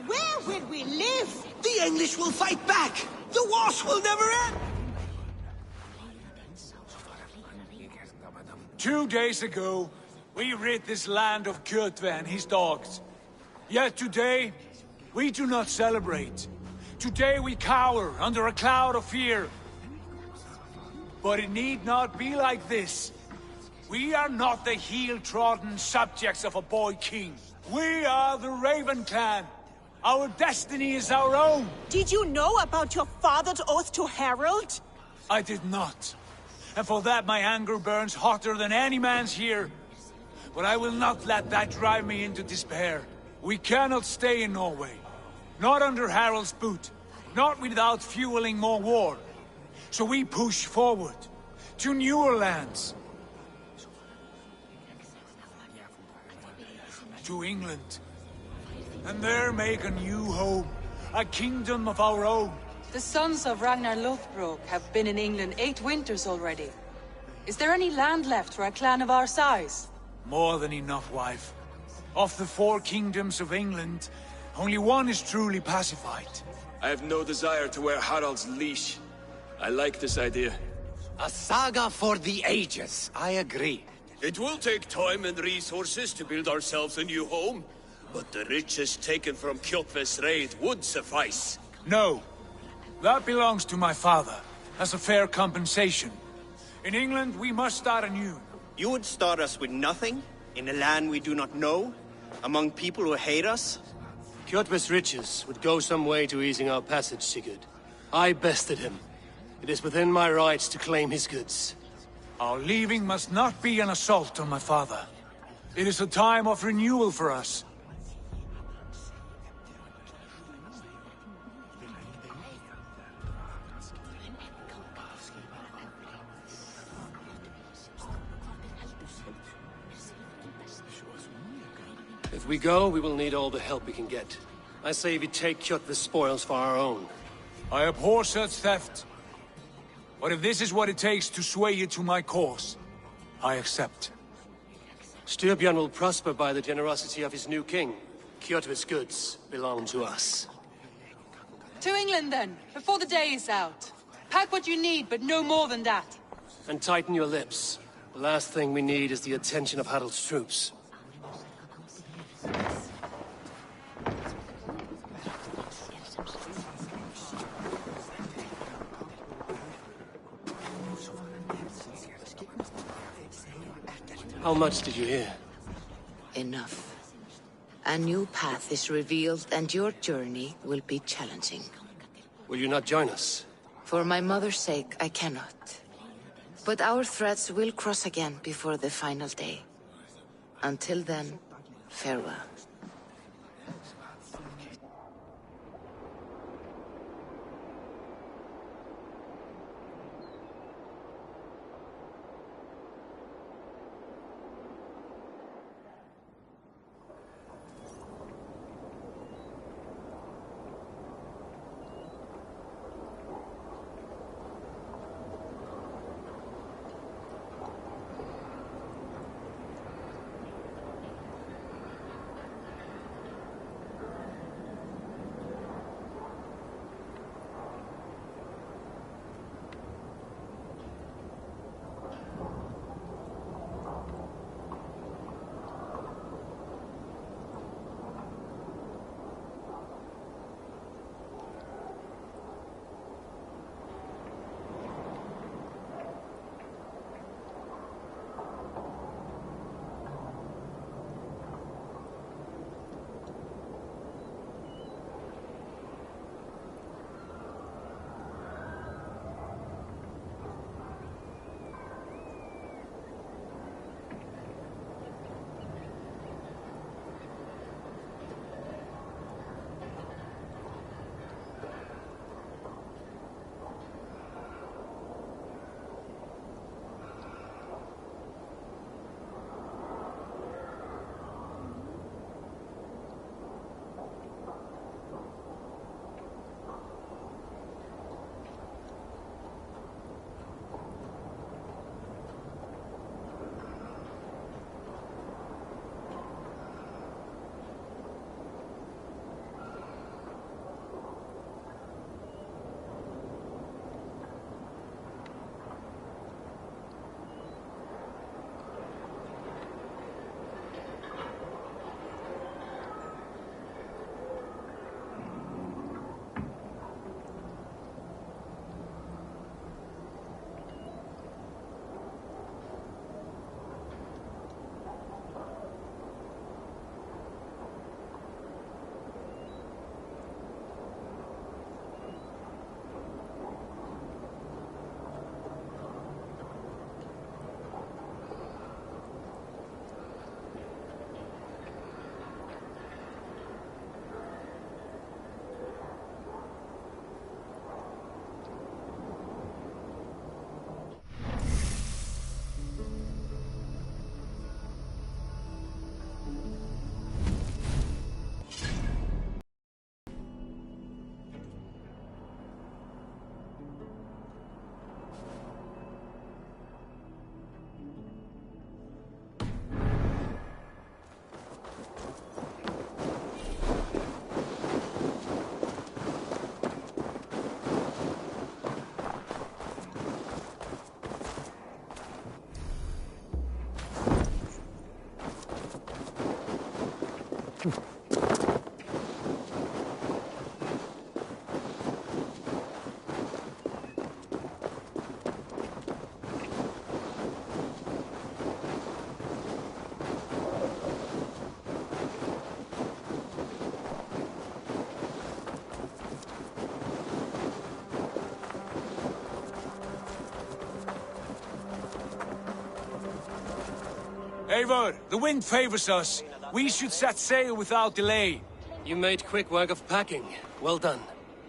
Where will we live?
The English will fight back! The wars will never end!
2 days ago, we rid this land of Kjotve and his dogs. Yet today, we do not celebrate. Today we cower under a cloud of fear. But it need not be like this. We are not the heel-trodden subjects of a boy king. We are the Raven clan. Our destiny is our own.
Did you know about your father's oath to Harald?
I did not. And for that my anger burns hotter than any man's here. But I will not let that drive me into despair. We cannot stay in Norway. Not under Harald's boot. Not without fueling more war. So we push forward. To newer lands. To England. And there make a new home. A kingdom of our own.
The sons of Ragnar Lothbrok have been in England 8 winters already. Is there any land left for a clan of our size?
More than enough, wife. Of the 4 kingdoms of England, only one is truly pacified.
I have no desire to wear Harald's leash. I like this idea.
A saga for the ages, I agree.
It will take time and resources to build ourselves a new home, but the riches taken from Kjotve's raid would suffice.
No. That belongs to my father, as a fair compensation. In England, we must start anew.
You would start us with nothing? In a land we do not know? Among people who hate us?
Kjotve's riches would go some way to easing our passage, Sigurd. I bested him. It is within my rights to claim his goods.
Our leaving must not be an assault on my father. It is a time of renewal for us.
If we go, we will need all the help we can get. I say we take Kjotve's spoils for our own.
I abhor such theft. But if this is what it takes to sway you to my cause, I accept.
Styrbjörn will prosper by the generosity of his new king. Kjotve's goods belong to us.
To England, then, before the day is out. Pack what you need, but no more than that.
And tighten your lips. The last thing we need is the attention of Harald's troops. How much did you hear?
Enough. A new path is revealed, and your journey will be challenging.
Will you not join us?
For my mother's sake, I cannot. But our threads will cross again before the final day. Until then, farewell.
Eivor, the wind favors us. We should set sail without delay.
You made quick work of packing. Well done.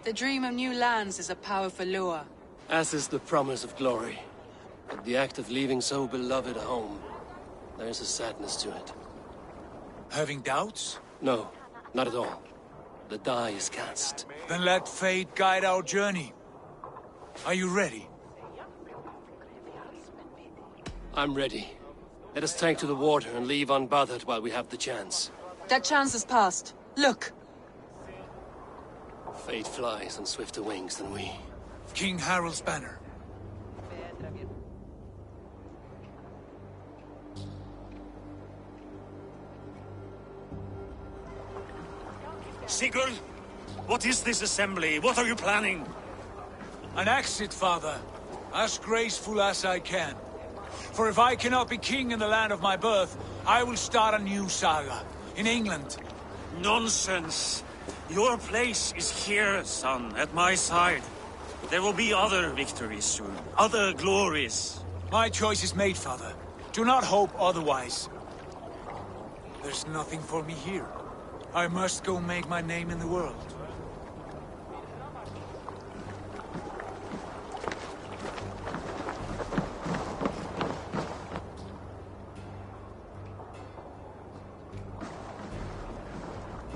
The dream of new lands is a powerful lure.
As is the promise of glory. But the act of leaving so beloved a home, there's a sadness to it.
Having doubts?
No, not at all. The die is cast.
Then let fate guide our journey. Are you ready?
I'm ready. Let us take to the water and leave unbothered while we have the chance.
That chance is past. Look!
Fate flies on swifter wings than we.
King Harold's banner.
Sigurd, what is this assembly? What are you planning?
An exit, father. As graceful as I can. For if I cannot be king in the land of my birth, I will start a new saga. In England.
Nonsense. Your place is here, son, at my side. There will be other victories soon. Other glories.
My choice is made, father. Do not hope otherwise. There's nothing for me here. I must go make my name in the world.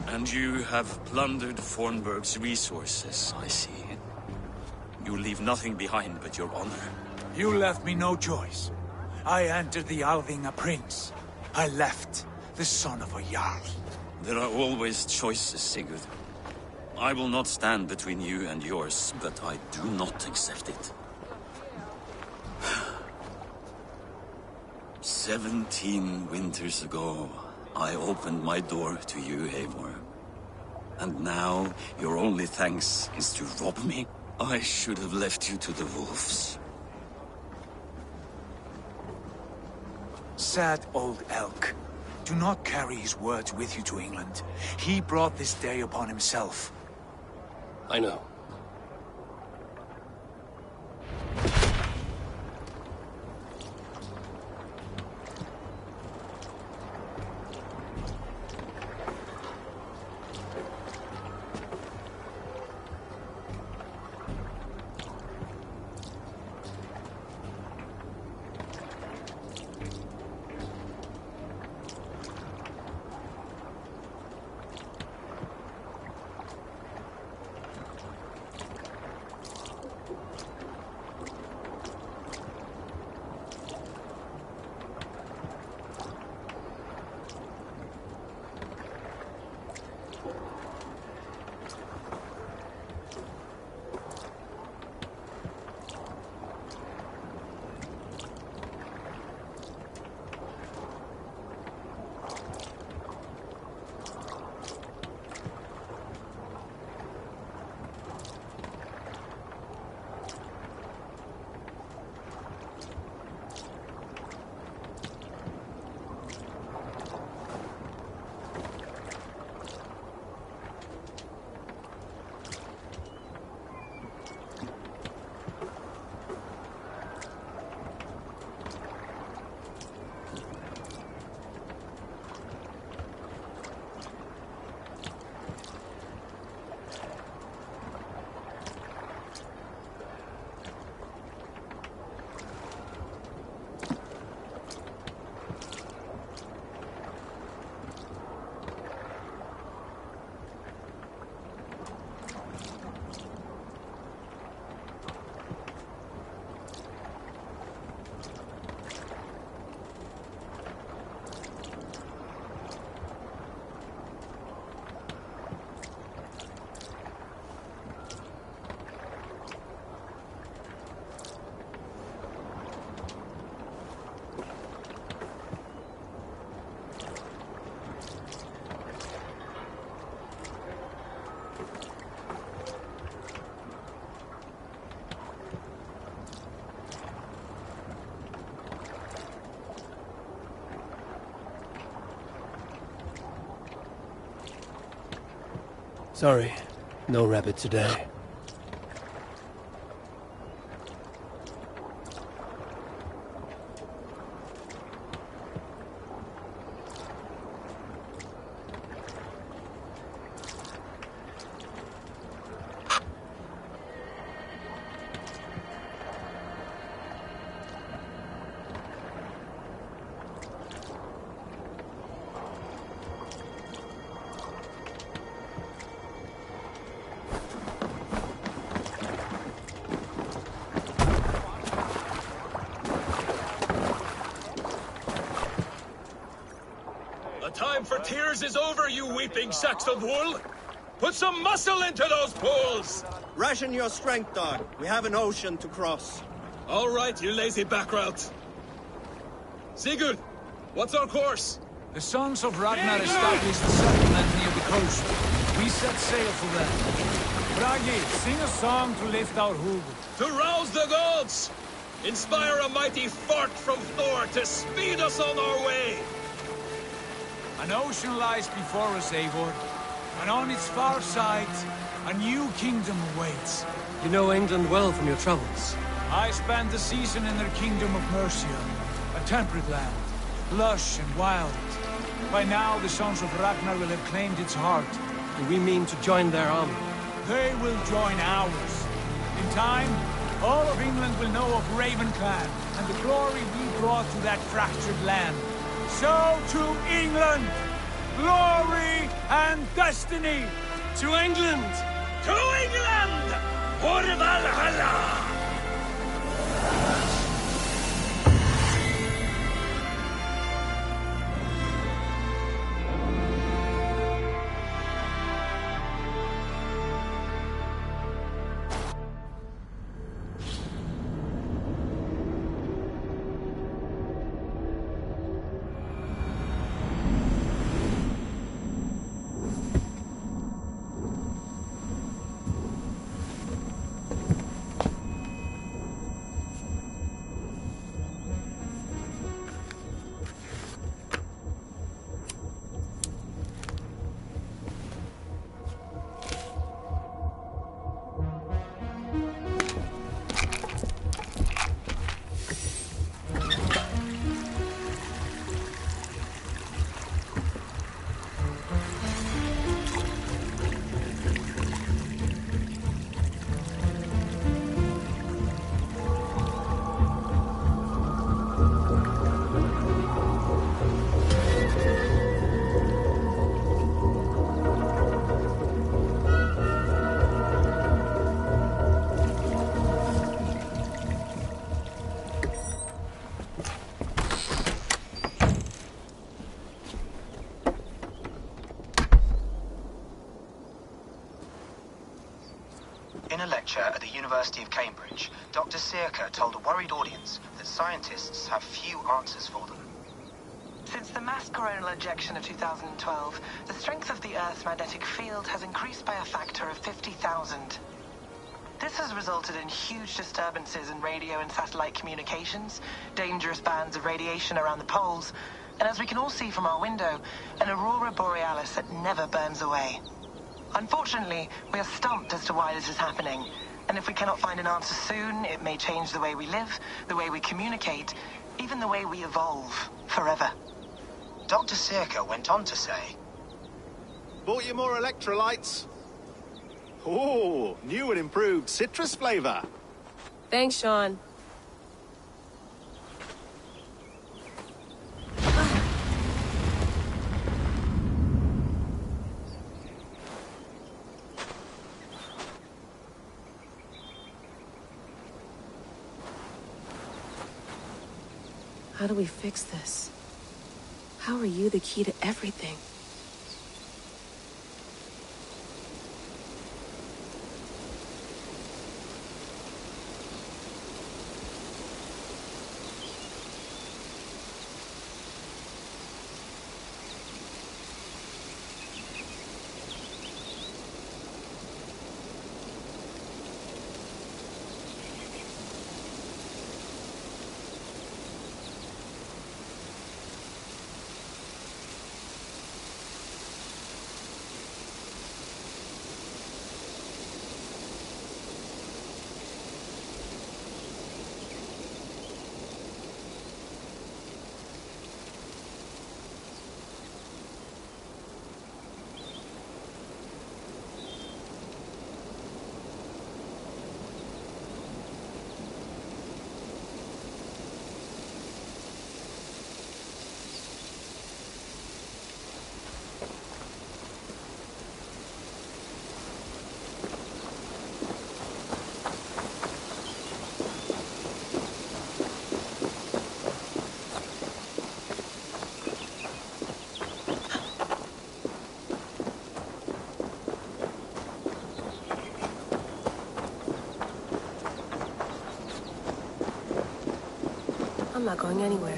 And you have plundered Fornburg's resources, I see. You leave nothing behind but your honor.
You left me no choice. I entered the Alving a prince. I left the son of a Jarl.
There are always choices, Sigurd. I will not stand between you and yours, but I do not accept it. 17 winters ago, I opened my door to you, Eivor. And now, your only thanks is to rob me? I should have left you to the wolves.
Sad old elk. Do not carry his words with you to England. He brought this day upon himself.
I know. Sorry, no rabbit today.
tears is over, you weeping sacks of wool! Put some muscle into those pools!
Ration your strength, dog. We have an ocean to cross.
All right, you lazy backrout. Sigurd, what's our course?
The sons of Ragnar established a settlement near the coast. We set sail for them. Bragi, sing a song to lift our hoof.
To rouse the gods! Inspire a mighty fart from Thor to speed us on our way!
An ocean lies before us, Eivor, and on its far side, a new kingdom awaits.
You know England well from your travels.
I spent a season in their kingdom of Mercia, a temperate land, lush and wild. By now, the sons of Ragnar will have claimed its heart.
Do we mean to join their army?
They will join ours. In time, all of England will know of Raven Clan, and the glory we brought to that fractured land. So to England! Glory and destiny!
To England!
To England! For Valhalla!
In a lecture at the University of Cambridge, Dr. Sirka told a worried audience that scientists have few answers for them.
Since the mass coronal ejection of 2012, the strength of the Earth's magnetic field has increased by a factor of 50,000. This has resulted in huge disturbances in radio and satellite communications, dangerous bands of radiation around the poles, and as we can all see from our window, an aurora borealis that never burns away. Unfortunately, we are stumped as to why this is happening, and if we cannot find an answer soon, it may change the way we live, the way we communicate, even the way we evolve, forever.
Dr. Sirka went on to say,
Bought you more electrolytes? Oh, new and improved citrus flavor.
Thanks, Sean. How do we fix this? How are you the key to everything? I'm not going anywhere.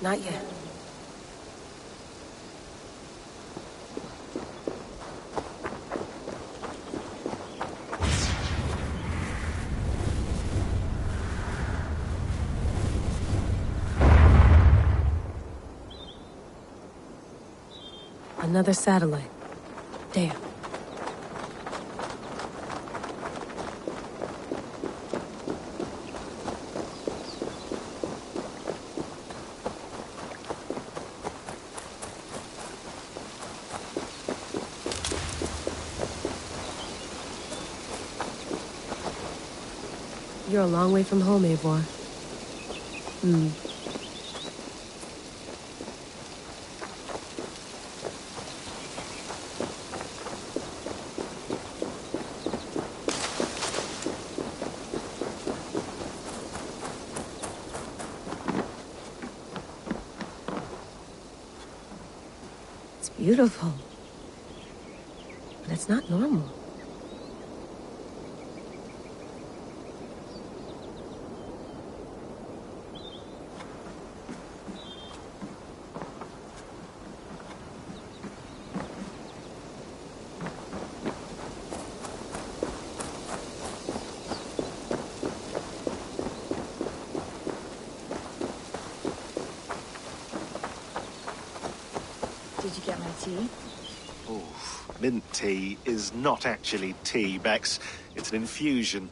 Not yet. Another satellite. Damn. You're a long way from home, Eivor. It's beautiful. But it's not normal.
Did you get my tea?
Oh, mint tea is not actually tea, Bex. It's an infusion.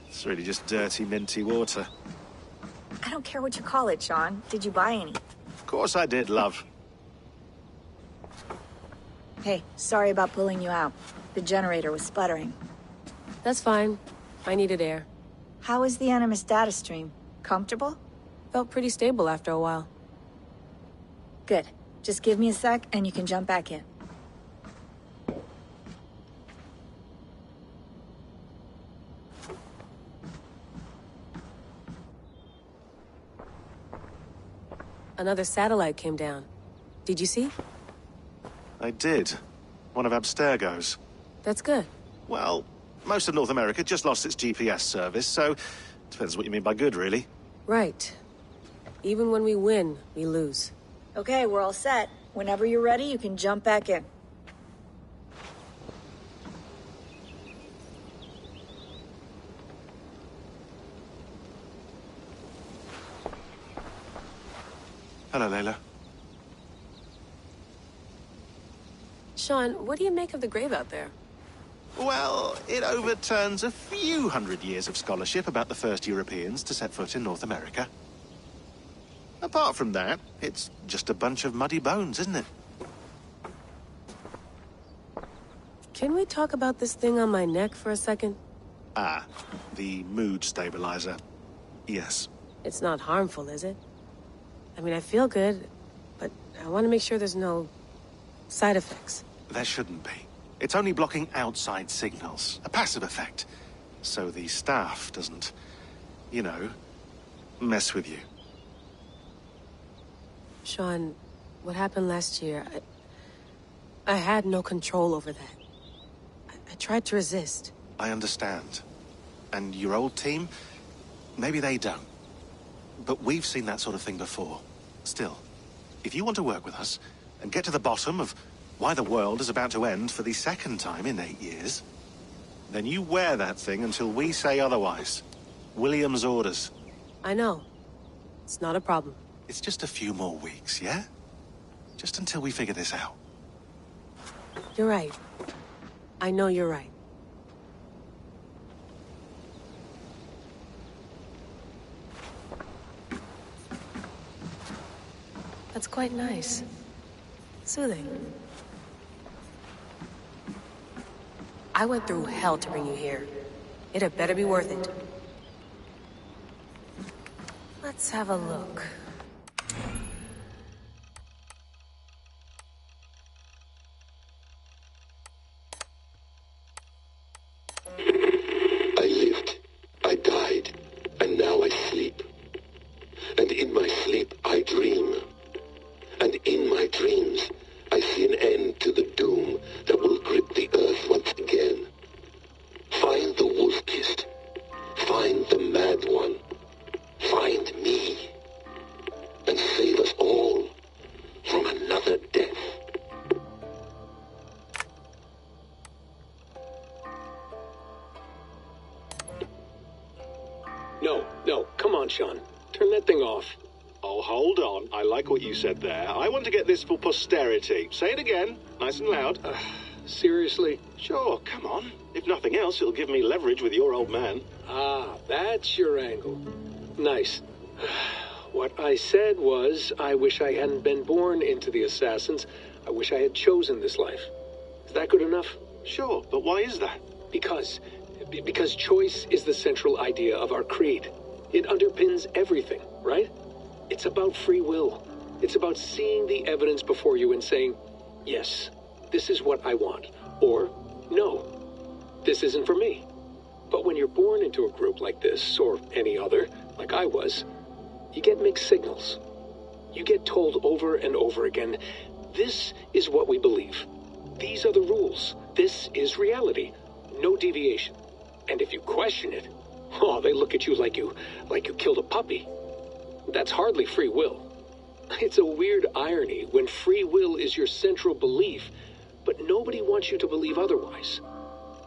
It's really just dirty, minty water.
I don't care what you call it, Sean. Did you buy any?
Of course I did, love.
Hey, sorry about pulling you out. The generator was sputtering.
That's fine. I needed air.
How was the Animus data stream? Comfortable?
Felt pretty stable after a while.
Good. Just give me a sec and you can jump back in.
Another satellite came down. Did you see?
I did. One of Abstergo's.
That's good.
Well, most of North America just lost its GPS service, so depends what you mean by good, really.
Right. Even when we win, we lose.
Okay, we're all set. Whenever you're ready, you can jump back in.
Hello, Layla.
Sean, what do you make of the grave out there?
Well, it overturns a few hundred years of scholarship about the first Europeans to set foot in North America. Apart from that, it's just a bunch of muddy bones, isn't it?
Can we talk about this thing on my neck for a second?
Ah, the mood stabilizer. Yes.
It's not harmful, is it? I mean, I feel good, but I want to make sure there's no side effects.
There shouldn't be. It's only blocking outside signals, a passive effect. So the staff doesn't, you know, mess with you.
Sean, what happened last year, I had no control over that. I tried to resist.
I understand. And your old team, maybe they don't. But we've seen that sort of thing before. Still, if you want to work with us and get to the bottom of why the world is about to end for the second time in 8 years, then you wear that thing until we say otherwise. William's orders.
I know. It's not a problem.
It's just a few more weeks, yeah? Just until we figure this out.
You're right. I know you're right. That's quite nice. Soothing. I went through hell to bring you here. It had better be worth it. Let's have a look.
I lived, I died, and now I sleep. And in my sleep I dream. And in my dreams I see an end to the doom that will grip the earth once again. Find the wolf-kissed. Find the mad one. Find me.
No, come on, Sean. Turn that thing off.
Oh, hold on. I like what you said there. I want to get this for posterity. Say it again, nice and loud.
Seriously?
Sure, come on. If nothing else, it'll give me leverage with your old man.
Ah, that's your angle. Nice. What I said was, I wish I hadn't been born into the Assassins. I wish I had chosen this life. Is that good enough?
Sure, but why is that?
Because choice is the central idea of our creed. It underpins everything, right? It's about free will. It's about seeing the evidence before you and saying, yes, this is what I want. Or, no, this isn't for me. But when you're born into a group like this, or any other, like I was, you get mixed signals. You get told over and over again, this is what we believe. These are the rules. This is reality. No deviation. And if you question it, oh, they look at you like you killed a puppy. That's hardly free will. It's a weird irony when free will is your central belief, but nobody wants you to believe otherwise.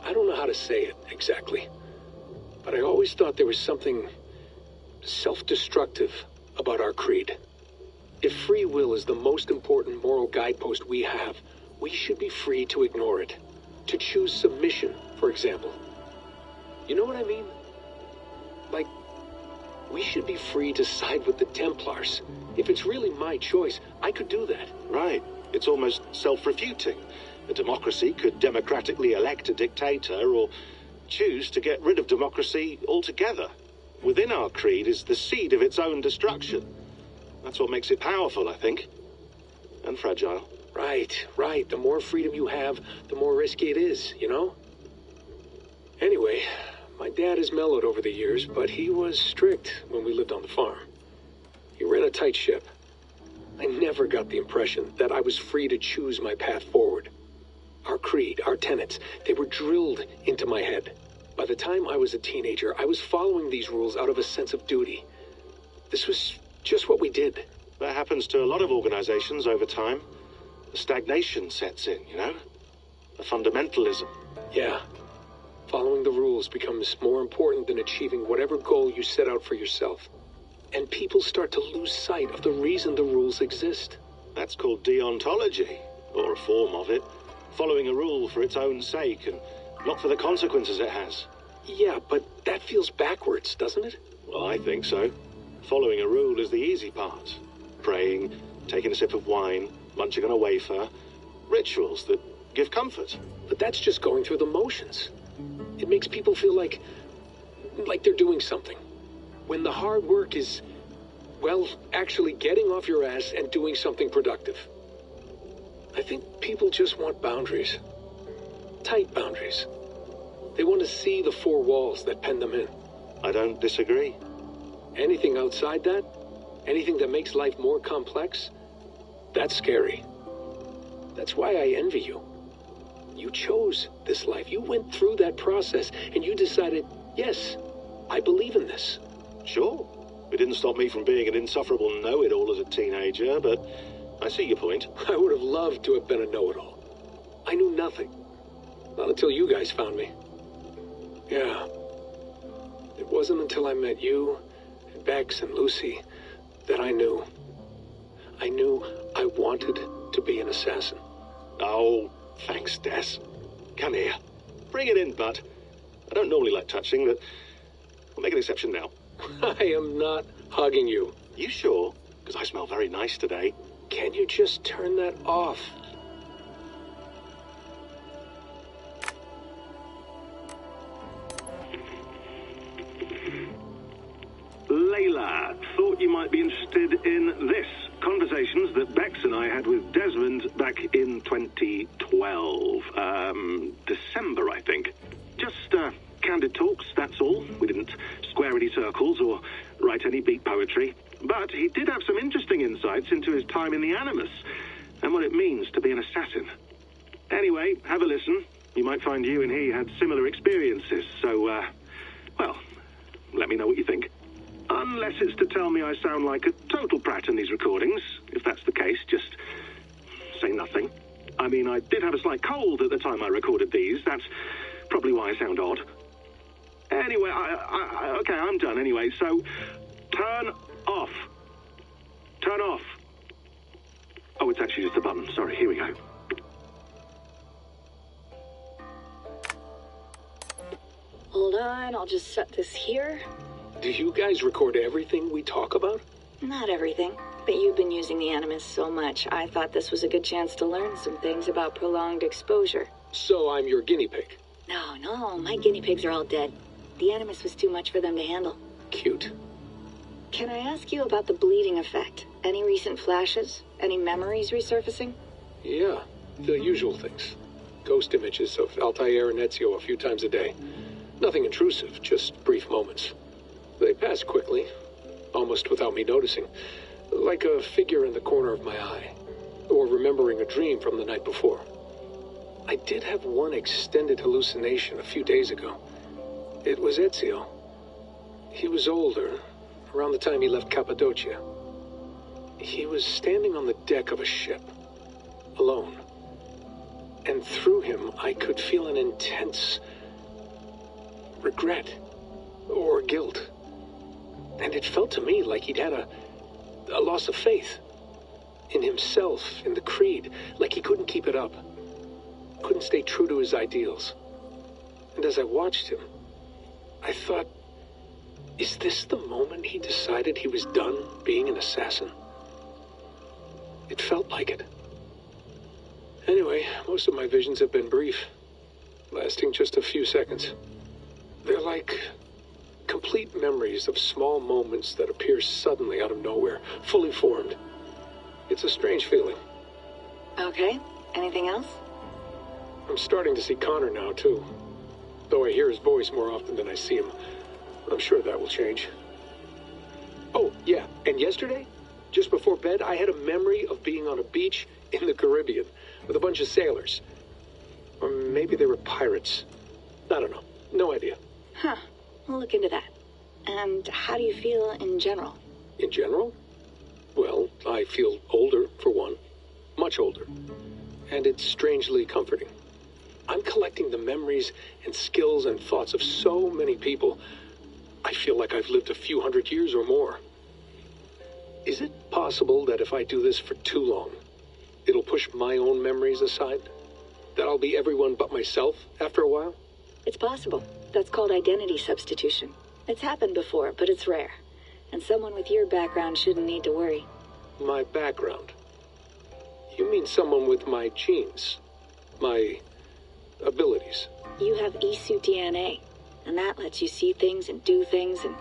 I don't know how to say it exactly, but I always thought there was something self-destructive about our creed. If free will is the most important moral guidepost we have, we should be free to ignore it. To choose submission, for example. You know what I mean? Like, we should be free to side with the Templars. If it's really my choice, I could do that.
Right. It's almost self-refuting. A democracy could democratically elect a dictator or choose to get rid of democracy altogether. Within our creed is the seed of its own destruction. That's what makes it powerful, I think. And fragile.
Right. The more freedom you have, the more risky it is, you know? Anyway, my dad has mellowed over the years, but he was strict when we lived on the farm. He ran a tight ship. I never got the impression that I was free to choose my path forward. Our creed, our tenets, they were drilled into my head. By the time I was a teenager, I was following these rules out of a sense of duty. This was just what we did.
That happens to a lot of organizations over time. The stagnation sets in, you know? The fundamentalism.
Yeah. Following the rules becomes more important than achieving whatever goal you set out for yourself. And people start to lose sight of the reason the rules exist.
That's called deontology, or a form of it. Following a rule for its own sake and not for the consequences it has.
Yeah, but that feels backwards, doesn't it?
Well, I think so. Following a rule is the easy part. Praying, taking a sip of wine, munching on a wafer. Rituals that give comfort.
But that's just going through the motions. It makes people feel like they're doing something. When the hard work is, well, actually getting off your ass and doing something productive. I think people just want boundaries. Tight boundaries. They want to see the four walls that pen them in.
I don't disagree.
Anything outside that, anything that makes life more complex, that's scary. That's why I envy you. You chose this life. You went through that process, and you decided, yes, I believe in this.
Sure. It didn't stop me from being an insufferable know-it-all as a teenager, but I see your point.
I would have loved to have been a know-it-all. I knew nothing. Not until you guys found me. Yeah. It wasn't until I met you, and Bex and Lucy, that I knew. I knew I wanted to be an assassin.
Oh, thanks, Des. Come here. Bring it in, bud. I don't normally like touching, but I'll make an exception now.
I am not hugging you.
You sure? Because I smell very nice today.
Can you just turn that off?
Layla, thought you might be interested in this. Conversations that Bex and I had with Desmond back in 2012. December, I think. Just, candid talks, that's all. We didn't square any circles or write any beat poetry. But he did have some interesting insights into his time in the Animus and what it means to be an assassin. Anyway, have a listen. You might find you and he had similar experiences, so, well, let me know what you think. Unless it's to tell me I sound like a total prat in these recordings. If that's the case, just say nothing. I mean, I did have a slight cold at the time I recorded these. That's probably why I sound odd.
Anyway, okay, I'm done anyway, so turn off. Turn off. Oh, it's actually just a button. Sorry, here we go.
Hold on, I'll just set this here.
Do you guys record everything we talk about?
Not everything, but you've been using the Animus so much, I thought this was a good chance to learn some things about prolonged exposure.
So I'm your guinea pig.
No, my guinea pigs are all dead. The Animus was too much for them to handle.
Cute.
Can I ask you about the bleeding effect? Any recent flashes? Any memories resurfacing?
Yeah, the usual things. Ghost images of Altair and Ezio a few times a day. Nothing intrusive, just brief moments. They pass quickly, almost without me noticing. Like a figure in the corner of my eye. Or remembering a dream from the night before. I did have one extended hallucination a few days ago. It was Ezio. He was older, around the time he left Cappadocia. He was standing on the deck of a ship, alone. And through him, I could feel an intense regret or guilt. And it felt to me like he'd had a loss of faith in himself, in the creed, like he couldn't keep it up, couldn't stay true to his ideals. And as I watched him, I thought, is this the moment he decided he was done being an assassin? It felt like it. Anyway, most of my visions have been brief, lasting just a few seconds. They're like complete memories of small moments that appear suddenly out of nowhere, fully formed. It's a strange feeling.
Okay, anything else?
I'm starting to see Connor now, too. Though I hear his voice more often than I see him. I'm sure that will change. Oh, yeah, and yesterday, just before bed, I had a memory of being on a beach in the Caribbean with a bunch of sailors. Or maybe they were pirates. I don't know. No idea.
Huh. We'll look into that. And how do you feel in general?
In general? Well, I feel older, for one. Much older. And it's strangely comforting. I'm collecting the memories and skills and thoughts of so many people. I feel like I've lived a few hundred years or more. Is it possible that if I do this for too long, it'll push my own memories aside? That I'll be everyone but myself after a while?
It's possible. That's called identity substitution. It's happened before, but it's rare. And someone with your background shouldn't need to worry.
My background? You mean someone with my genes? My abilities?
You have Isu DNA, and that lets you see things and do things and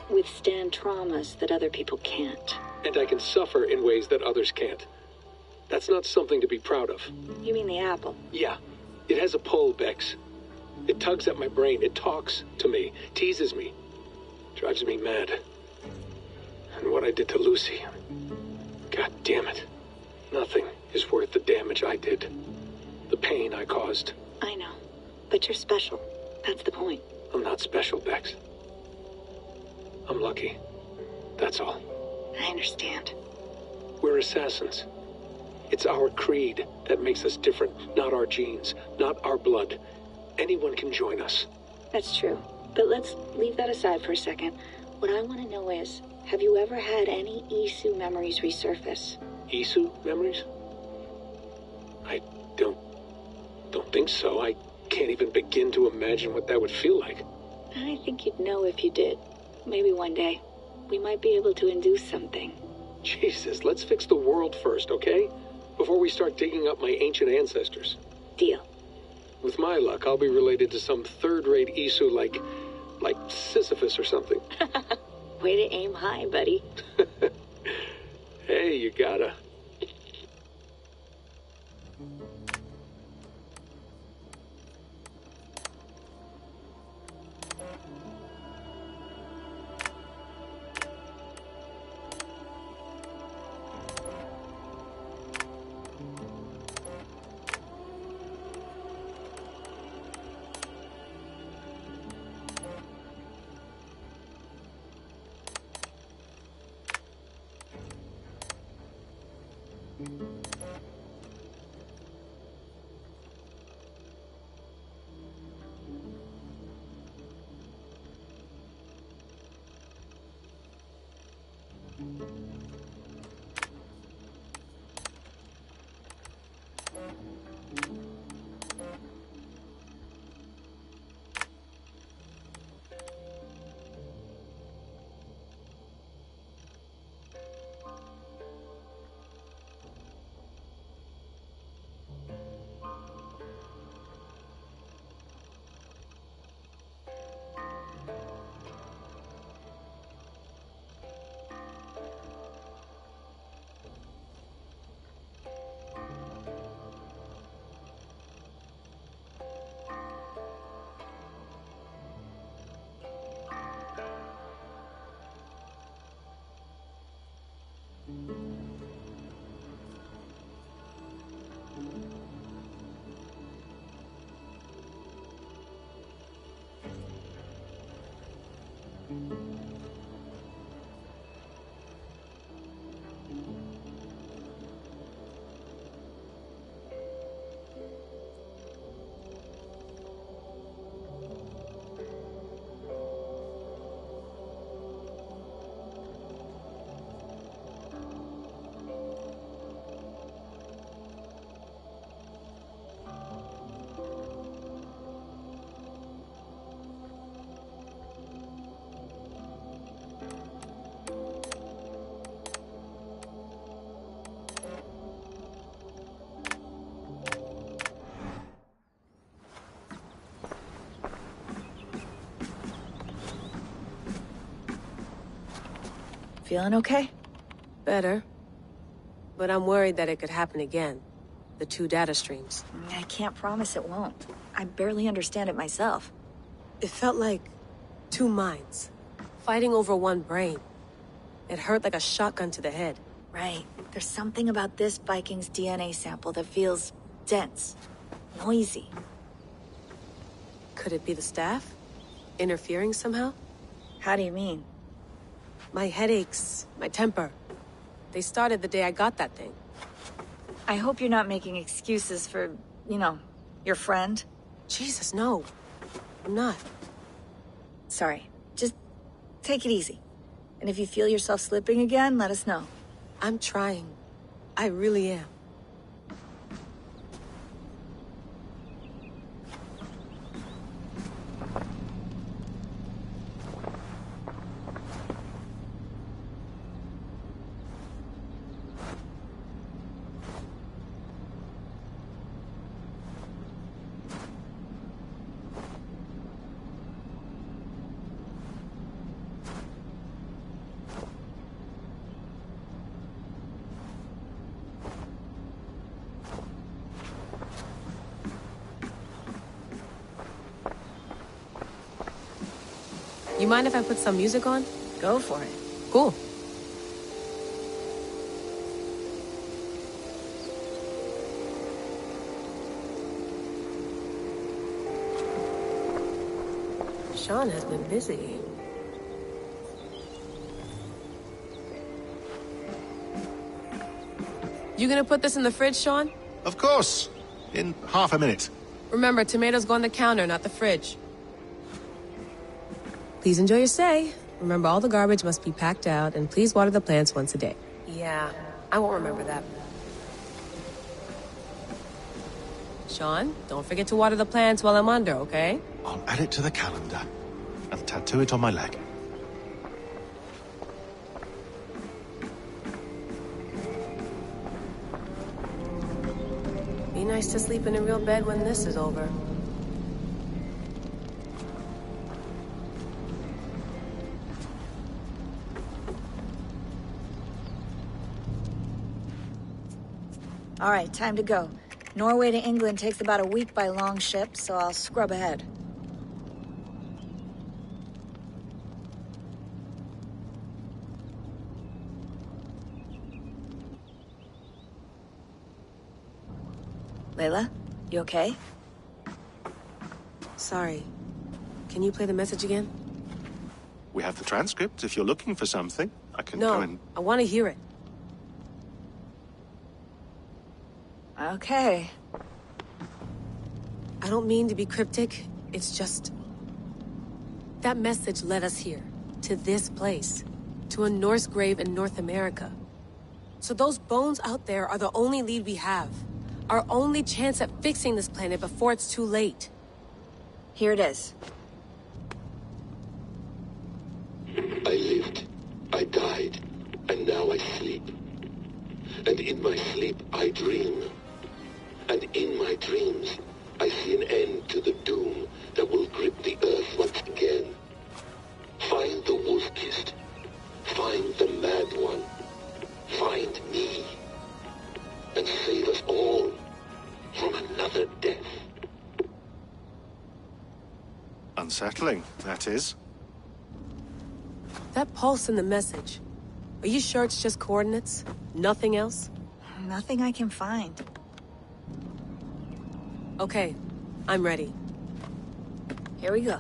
withstand traumas that other people can't.
And I can suffer in ways that others can't. That's not something to be proud of.
You mean the apple?
Yeah. It has a pull, Bex. It tugs at my brain. It talks to me. Teases me. Drives me mad. And what I did to Lucy... God damn it. Nothing is worth the damage I did. The pain I caused.
I know. But you're special. That's the point.
I'm not special, Bex. I'm lucky. That's all.
I understand.
We're assassins. It's our creed that makes us different, not our genes, not our blood. Anyone can join us.
That's true. But let's leave that aside for a second. What I want to know is, have you ever had any Isu memories resurface?
Isu memories? I don't think so. I can't even begin to imagine what that would feel like.
I think you'd know if you did. Maybe one day. We might be able to induce something.
Jesus, let's fix the world first, okay? Before we start digging up my ancient ancestors.
Deal.
With my luck, I'll be related to some third-rate Isu like Sisyphus or something.
Way to aim high, buddy.
Hey, you gotta.
Feeling okay?
Better. But I'm worried that it could happen again. The two data streams.
I can't promise it won't. I barely understand it myself.
It felt like two minds, fighting over one brain. It hurt like a shotgun to the head.
Right. There's something about this Viking's DNA sample that feels dense, noisy.
Could it be the staff? Interfering somehow?
How do you mean?
My headaches, my temper. They started the day I got that thing.
I hope you're not making excuses for, you know, your friend.
Jesus, no. I'm not.
Sorry. Just take it easy. And if you feel yourself slipping again, let us know.
I'm trying. I really am. You mind if I put some music on?
Go for it.
Cool. Sean has been busy. You gonna put this in the fridge, Sean?
Of course. In half a minute.
Remember, tomatoes go on the counter, not the fridge. Please enjoy your stay. Remember, all the garbage must be packed out, and please water the plants once a day. Yeah, I won't remember that. Sean, don't forget to water the plants while I'm under, okay?
I'll add it to the calendar and tattoo it on my leg.
Be nice to sleep in a real bed when this is over.
All right, time to go. Norway to England takes about a week by long ship, so I'll scrub ahead. Layla, you okay?
Sorry. Can you play the message again?
We have the transcript. If you're looking for something, I can
No,
go and...
I want to hear it.
Okay.
I don't mean to be cryptic. It's just... That message led us here. To this place. to a Norse grave in North America. So those bones out there are the only lead we have. Our only chance at fixing this planet before it's too late.
Here it is.
I lived, I died, and now I sleep. And in my sleep I dream. And in my dreams I see an end to the doom that will grip the earth once again. Find the wolf-kissed. Find the mad one. Find me. And save us all from another death.
Unsettling, that is.
That pulse in the message. Are you sure it's just coordinates? Nothing else?
Nothing I can find.
Okay, I'm ready.
Here we go.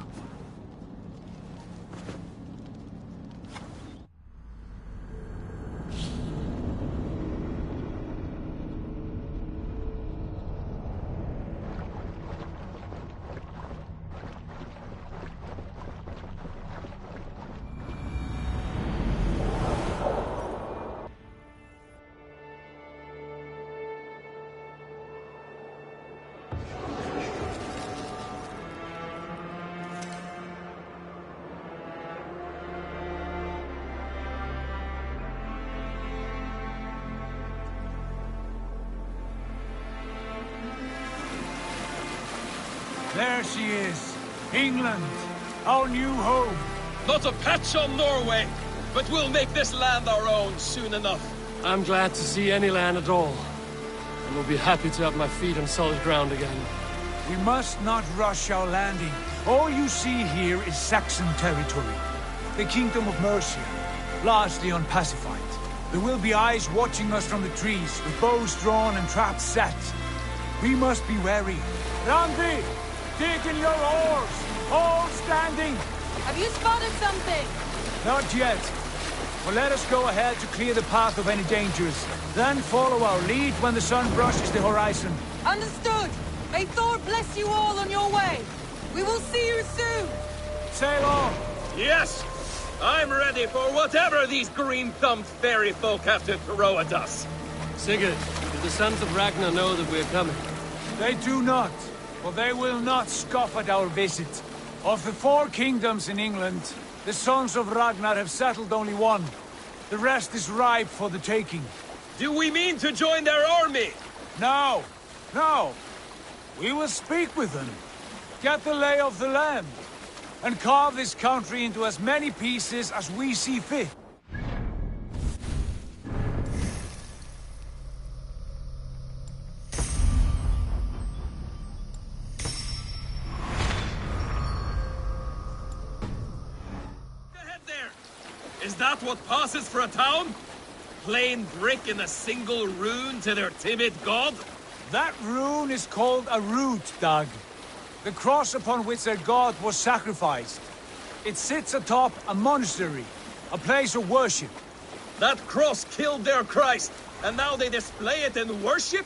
There she is. England. Our new home.
Not a patch on Norway, but we'll make this land our own soon enough.
I'm glad to see any land at all. And will be happy to have my feet on solid ground again.
We must not rush our landing. All you see here is Saxon territory. The Kingdom of Mercia, largely unpacified. There will be eyes watching us from the trees, with bows drawn and traps set. We must be wary. Randi! Dig in your oars! All standing!
Have you spotted something?
Not yet. Well, let us go ahead to clear the path of any dangers. Then follow our lead when the sun brushes the horizon.
Understood! May Thor bless you all on your way! We will see you soon!
Sail on!
Yes! I'm ready for whatever these green-thumbed fairy folk have to throw at us.
Sigurd, do the sons of Ragnar know that we're coming?
They do not, for they will not scoff at our visit. Of the 4 kingdoms in England, the sons of Ragnar have settled only one. The rest is ripe for the taking.
Do we mean to join their army?
No, no. We will speak with them, get the lay of the land, and carve this country into as many pieces as we see fit.
Ahead there! Is that what passes for a town? Plain brick and a single rune to their timid god?
That rune is called a root, Dag. The cross upon which their god was sacrificed. It sits atop a monastery, a place of worship.
That cross killed their Christ, and now they display it in worship?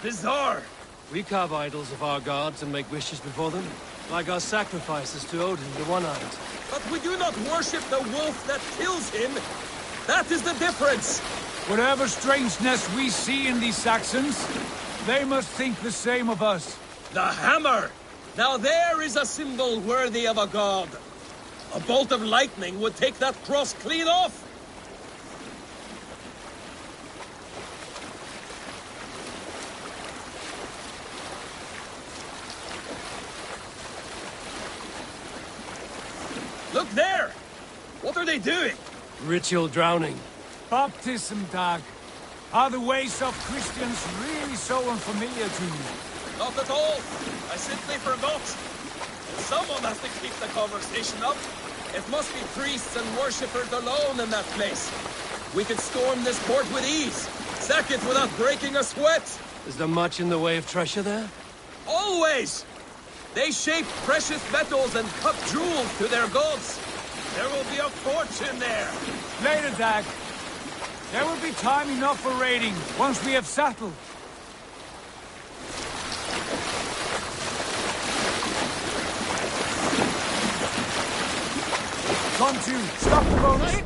Bizarre.
We carve idols of our gods and make wishes before them, like our sacrifices to Odin, the One-Eyed.
But we do not worship the wolf that kills him. That is the difference.
Whatever strangeness we see in these Saxons, they must think the same of us.
The hammer! Now there is a symbol worthy of a god. A bolt of lightning would take that cross clean off. Look there! What are they doing?
Ritual drowning.
Baptism, Dag. Are the ways of Christians really so unfamiliar to you?
Not at all. I simply forgot. Someone has to keep the conversation up. It must be priests and worshippers alone in that place. We could storm this port with ease. Sack it without breaking a sweat.
Is there much in the way of treasure there?
Always! They shape precious metals and cut jewels to their gods. There will be a fortune there.
Later, Dag. There will be time enough for raiding, once we have settled. Come to, stop the boat!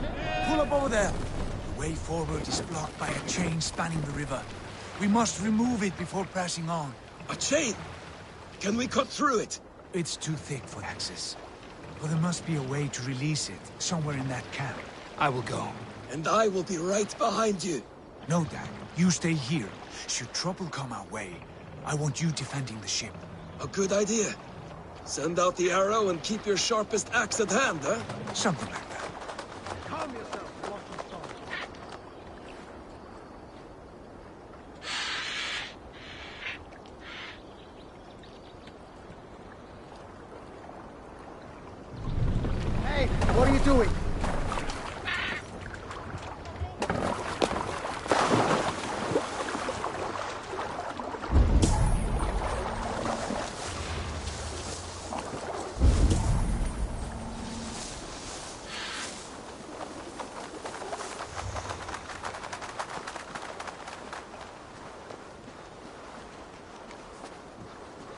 Pull up over there. The way forward is blocked by a chain spanning the river. We must remove it before pressing on.
A chain? Can we cut through it?
It's too thick for access. But there must be a way to release it, somewhere in that camp. I will go.
And I will be right behind you.
No, Dad. You stay here. Should trouble come our way, I want you defending the ship.
A good idea. Send out the arrow and keep your sharpest axe at hand, huh?
Something like that.
Calm yourself, Lucky Stone.
Hey, what are you doing?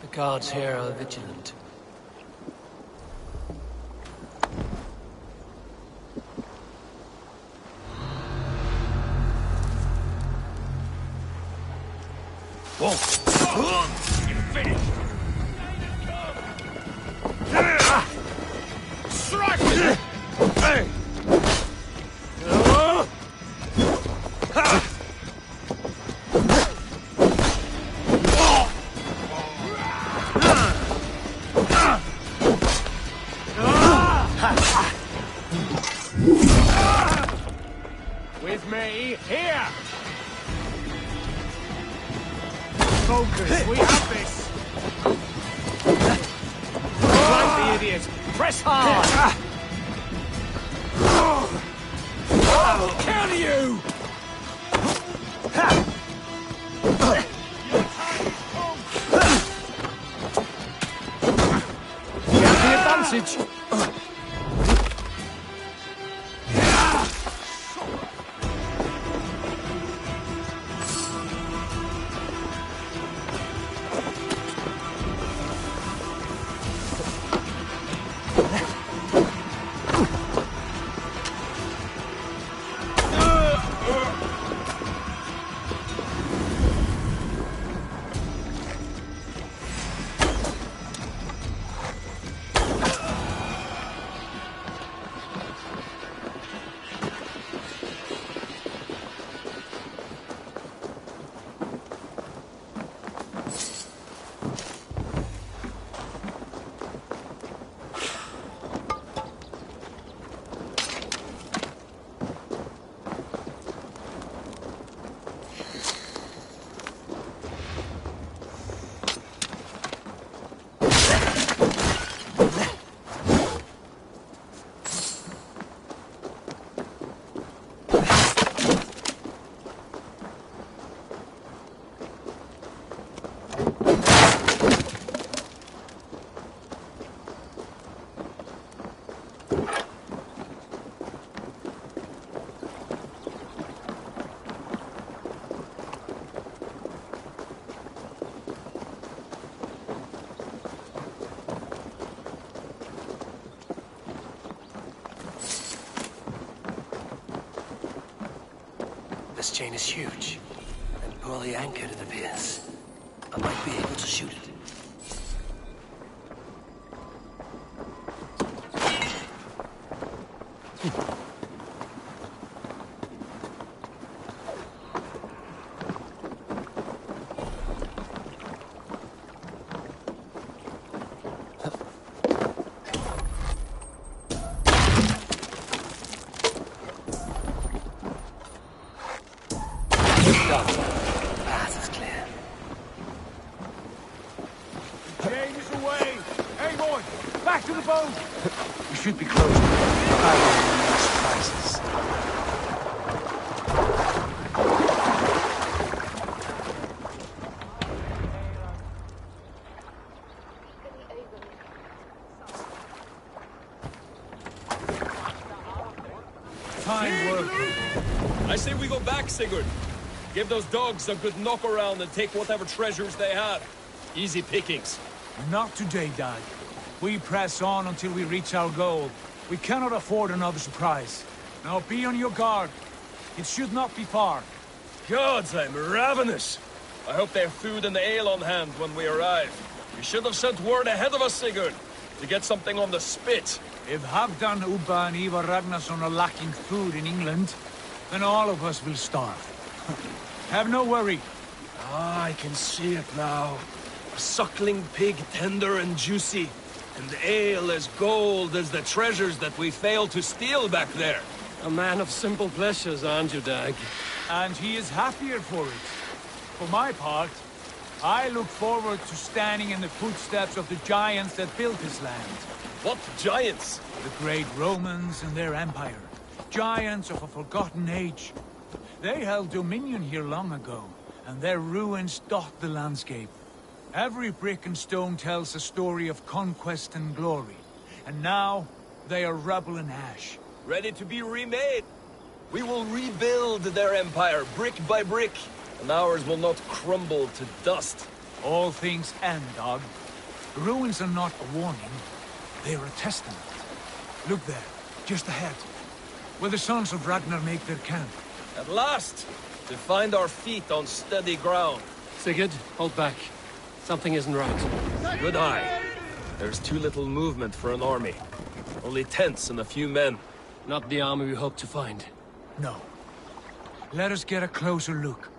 The guards here are vigilant.
Whoa! You're finished! Strike me! Hey!
With me, here! Focus, we have this! Flank the idiot! Press hard!
I'll counter you!
We have the advantage!
This chain is huge, and poorly anchored, it appears. I might be able to shoot it. Path is clear.
Chain is away! Hey, boy! Back to the boat!
We should be close to surprises.
Fine work. I say we go back, Sigurd. Give those dogs a good knock around and take whatever treasures they have. Easy pickings.
Not today, Dad. We press on until we reach our goal. We cannot afford another surprise. Now be on your guard. It should not be far.
Gods, I'm ravenous. I hope they have food and ale on hand when we arrive. You should have sent word ahead of us, Sigurd, to get something on the spit.
If Halfdan, Ubba, and Ivar Ragnarsson are lacking food in England, then all of us will starve. Have no worry.
Ah, I can see it now. A suckling pig, tender and juicy, and ale as gold as the treasures that we failed to steal back there.
A man of simple pleasures, aren't you, Dag?
And he is happier for it. For my part, I look forward to standing in the footsteps of the giants that built this land.
What giants?
The great Romans and their empire. Giants of a forgotten age. They held dominion here long ago, and their ruins dot the landscape. Every brick and stone tells a story of conquest and glory. And now, they are rubble and ash.
Ready to be remade. We will rebuild their empire, brick by brick, and ours will not crumble to dust.
All things end, dog. The ruins are not a warning. They are a testament. Look there, just ahead, where the sons of Ragnar make their camp.
At last! To find our feet on steady ground.
Sigurd, hold back. Something isn't right.
Good eye. There's too little movement for an army. Only tents and a few men.
Not the army we hope to find.
No. Let us get a closer look.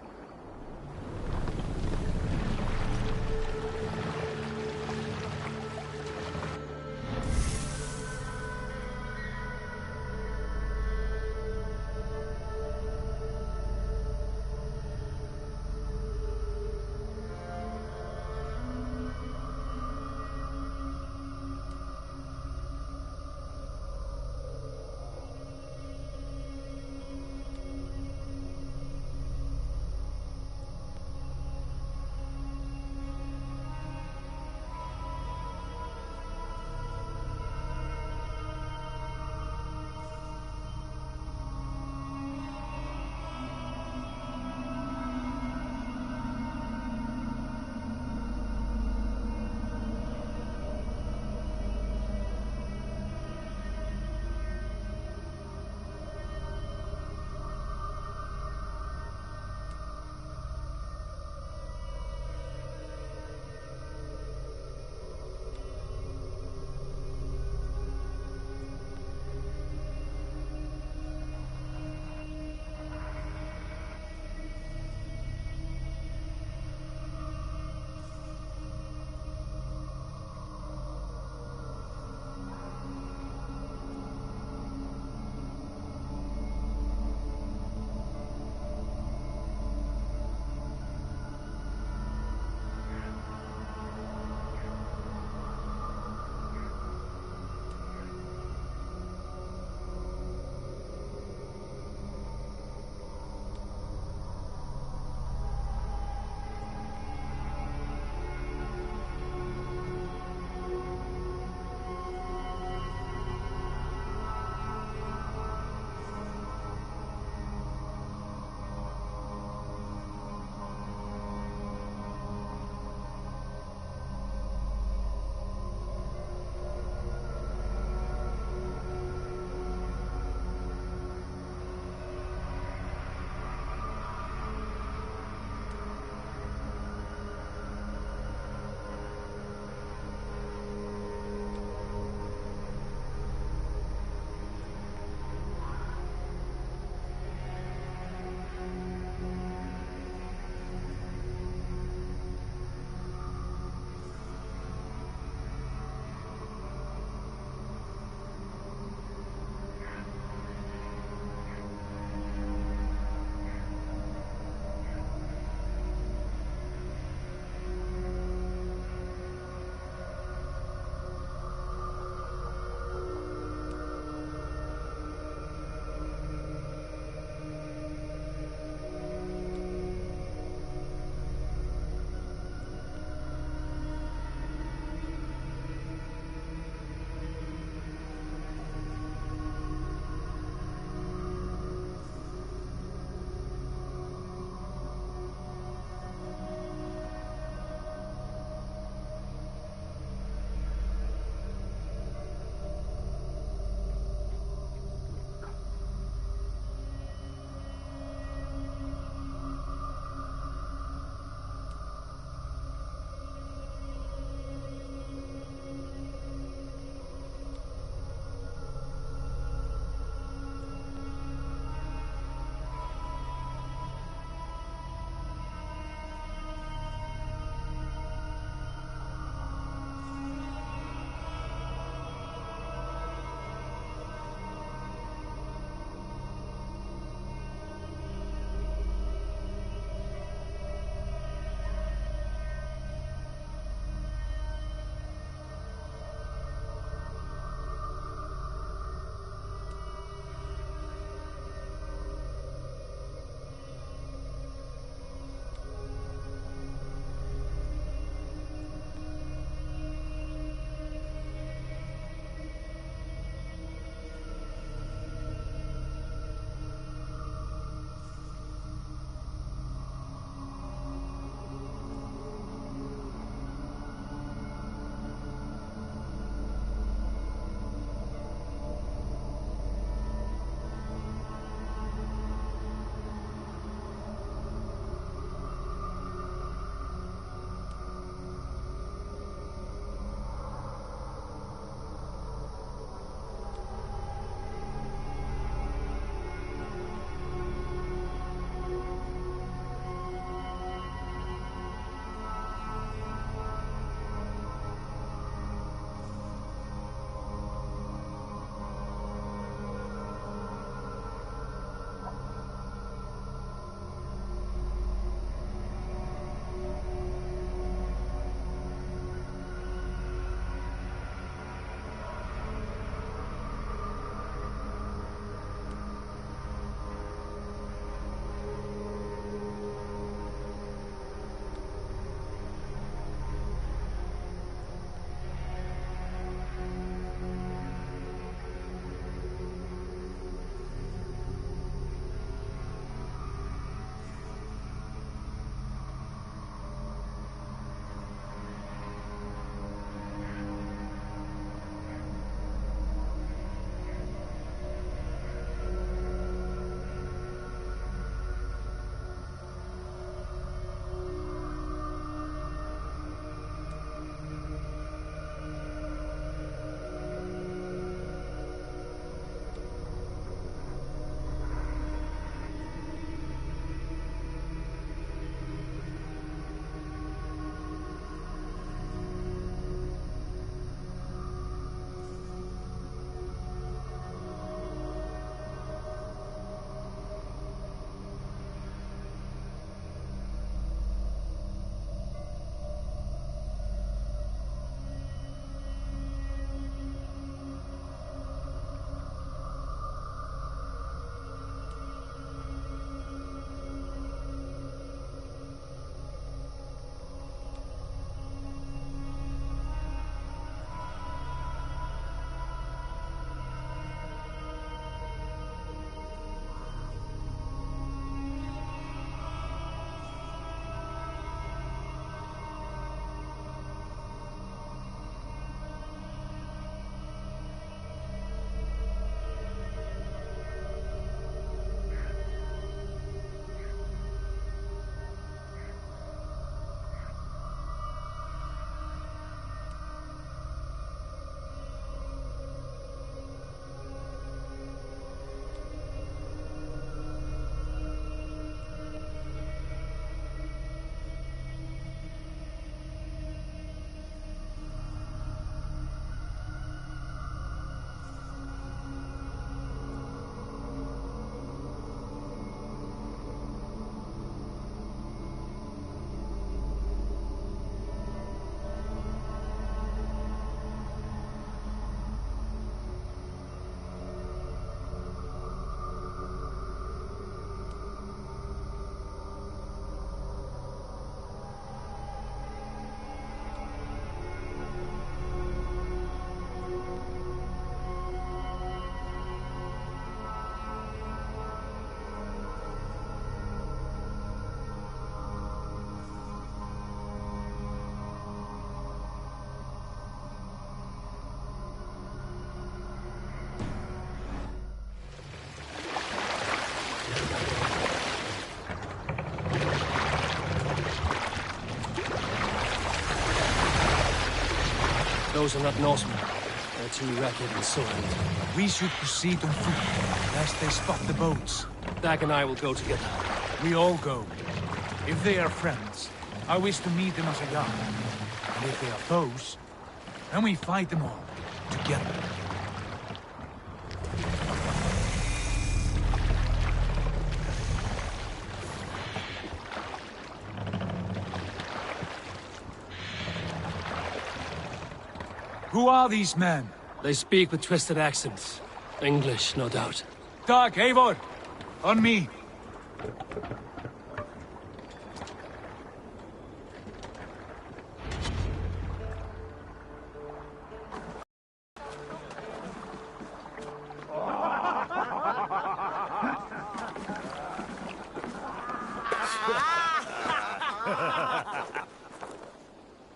Those are not Norsemen. They're too ragged and soiled.
We should proceed on foot, lest they spot the boats.
Dag and I will go together.
We all go. If they are friends, I wish to meet them as a young. And if they are foes, then we fight them all, together. Who are these men?
They speak with twisted accents. English, no doubt.
Dag, Eivor! On me!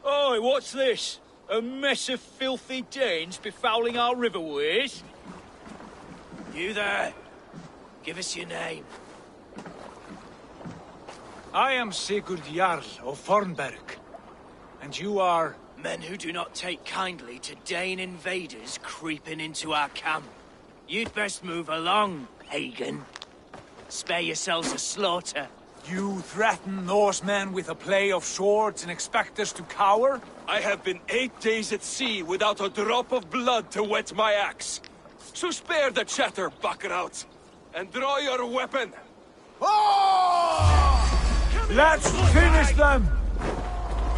Oi, what's this? A mess of filthy Danes befouling our riverways?
You there. Give us your name.
I am Sigurd Jarl of Fornberg. And you are...
Men who do not take kindly to Dane invaders creeping into our camp. You'd best move along, pagan. Spare yourselves a slaughter.
You threaten Norsemen with a play of swords and expect us to cower?
I have been 8 days at sea without a drop of blood to wet my axe. So spare the chatter, buckerouts, and draw your weapon.
Let's finish them!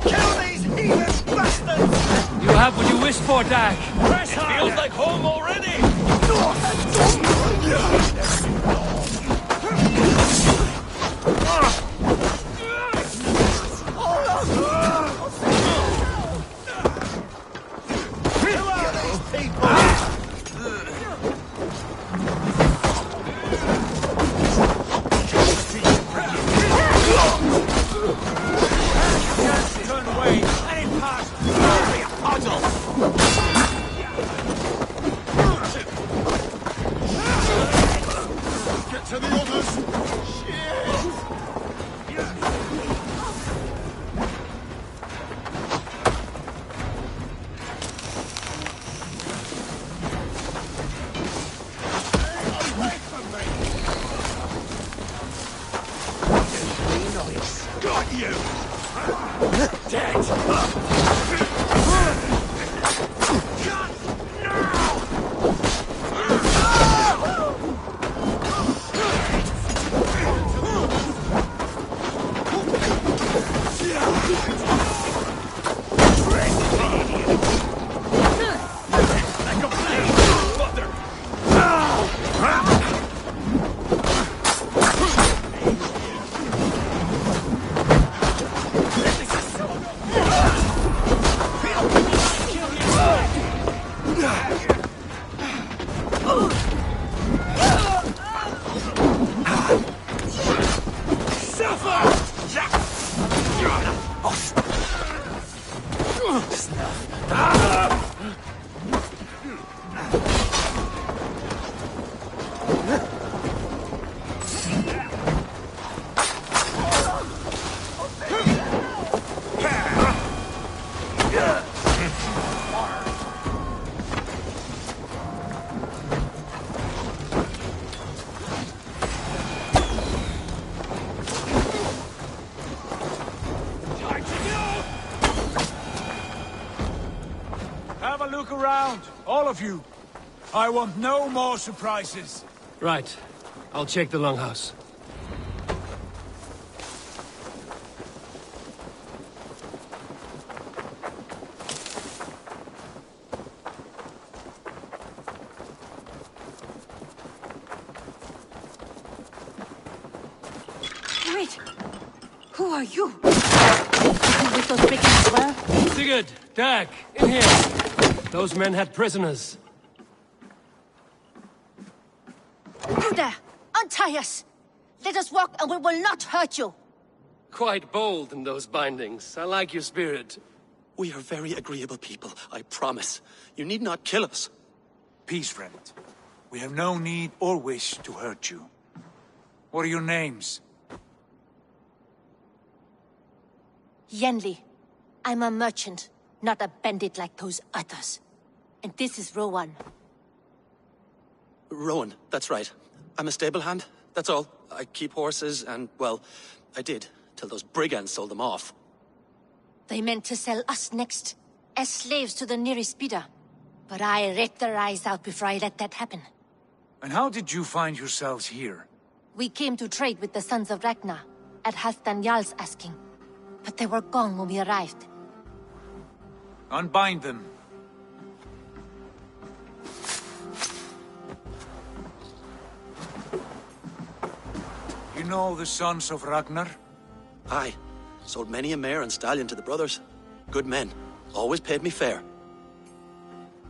Kill these heathen bastards!
You have what you wished for, Dag.
It feels like home already!
Look around, all of you. I want no more surprises.
Right. I'll check the longhouse.
Wait! Who are you? With those brigands as well?
Sigurd! Dag! In here! Those men had prisoners.
You there! Untie us! Let us walk and we will not hurt you!
Quite bold in those bindings. I like your spirit.
We are very agreeable people, I promise. You need not kill us.
Peace, friend. We have no need or wish to hurt you. What are your names?
Yenli. I'm a merchant. not a bandit like those others. And this is Rowan.
Rowan, that's right. I'm a stable hand, that's all. I keep horses and, well, I did, till those brigands sold them off.
They meant to sell us next, as slaves to the nearest bidder. But I ripped their eyes out before I let that happen.
And how did you find yourselves here?
We came to trade with the Sons of Ragnar, at Halfdan Jarl's asking. But they were gone when we arrived.
Unbind them. You know the Sons of Ragnar?
Aye. Sold many a mare and stallion to the brothers. Good men. Always paid me fair.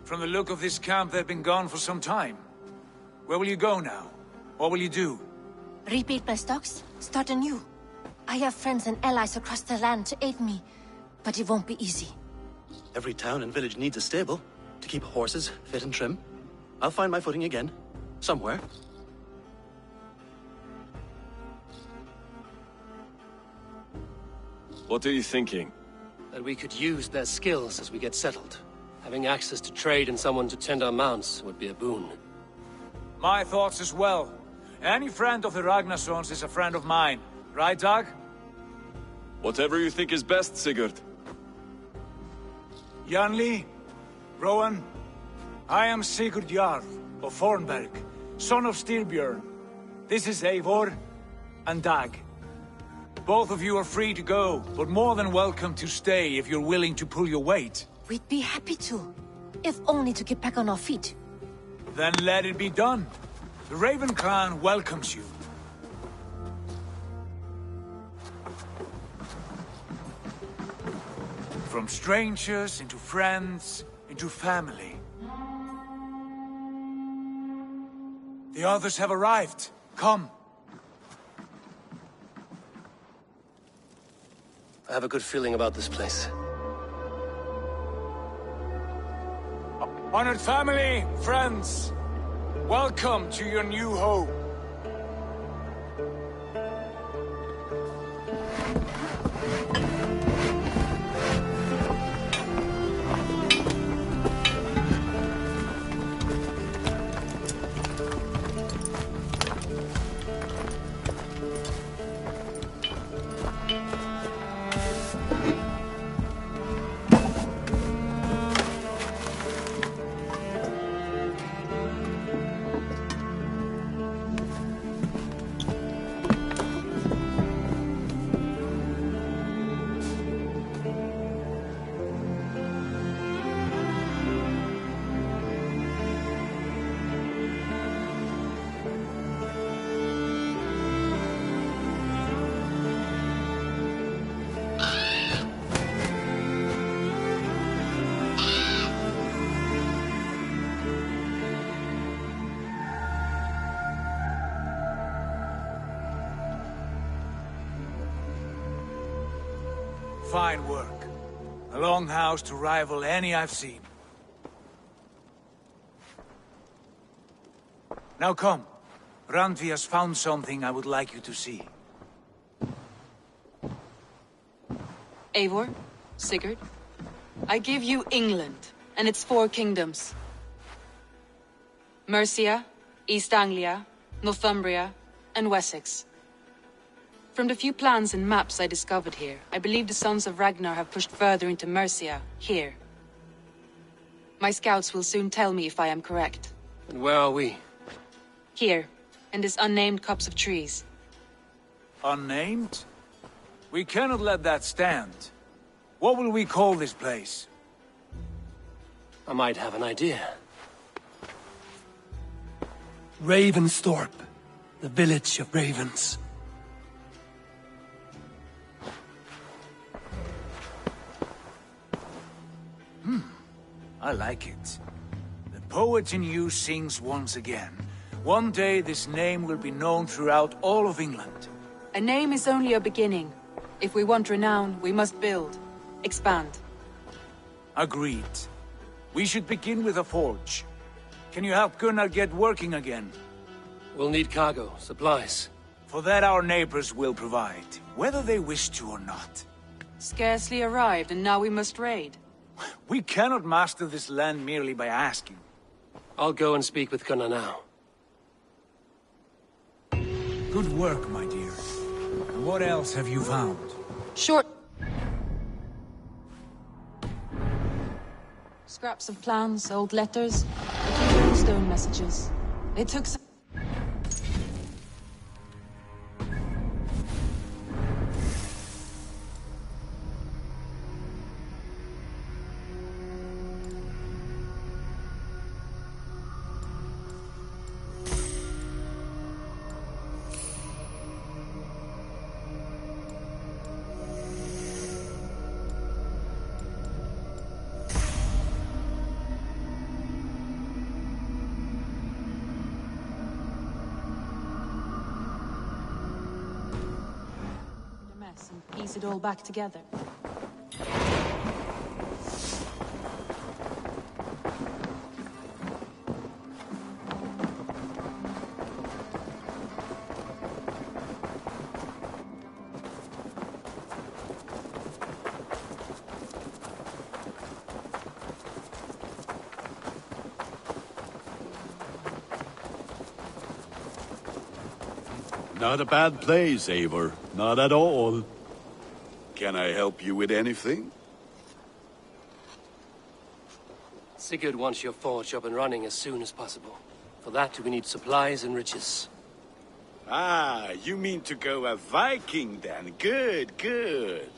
From the look of this camp, they've been gone for some time. Where will you go now? What will you do?
Rebuild my stocks, start anew. I have friends and allies across the land to aid me, but it won't be easy.
Every town and village needs a stable to keep horses fit and trim. I'll find my footing again. Somewhere.
What are you thinking?
That we could use their skills as we get settled. Having access to trade and someone to tend our mounts would be a boon.
My thoughts as well. Any friend of the Ragnarsons is a friend of mine. Right, Dag?
Whatever you think is best, Sigurd.
Janli, Rowan, I am Sigurd Jarl of Fornberg, son of Styrbjörn. This is Eivor and Dag. Both of you are free to go, but more than welcome to stay if you're willing to pull your weight.
We'd be happy to, if only to get back on our feet.
Then let it be done. The Raven clan welcomes you. From strangers, into friends, into family. The others have arrived. Come.
I have a good feeling about this place.
Honored family, friends, welcome to your new home. Fine work. A longhouse to rival any I've seen. Now come. Randvi has found something I would like you to see.
Eivor, Sigurd, I give you England and its 4 kingdoms. Mercia, East Anglia, Northumbria, and Wessex. From the few plans and maps I discovered here, I believe the Sons of Ragnar have pushed further into Mercia, here. My scouts will soon tell me if I am correct.
And where are we?
Here, in this unnamed copse of trees.
Unnamed? We cannot let that stand. What will we call this place?
I might have an idea. Ravensthorpe, the village of ravens.
I like it. The poet in you sings once again. One day this name will be known throughout all of England.
A name is only a beginning. If we want renown, we must build. Expand.
Agreed. We should begin with a forge. Can you help Gunnar get working again?
We'll need cargo, supplies.
For that our neighbors will provide, whether they wish to or not.
Scarcely arrived, and now we must raid.
We cannot master this land merely by asking.
I'll go and speak with Gunnar now.
Good work, my dear. And what else have you found?
Short... Scraps of plans, old letters, a few stone messages. They took some... and piece it all back together.
Not a bad place, Eivor. Not at all. Can I help you with anything?
Sigurd wants your forge up and running as soon as possible. For that, we need supplies and riches.
Ah, you mean to go a Viking then? Good, good.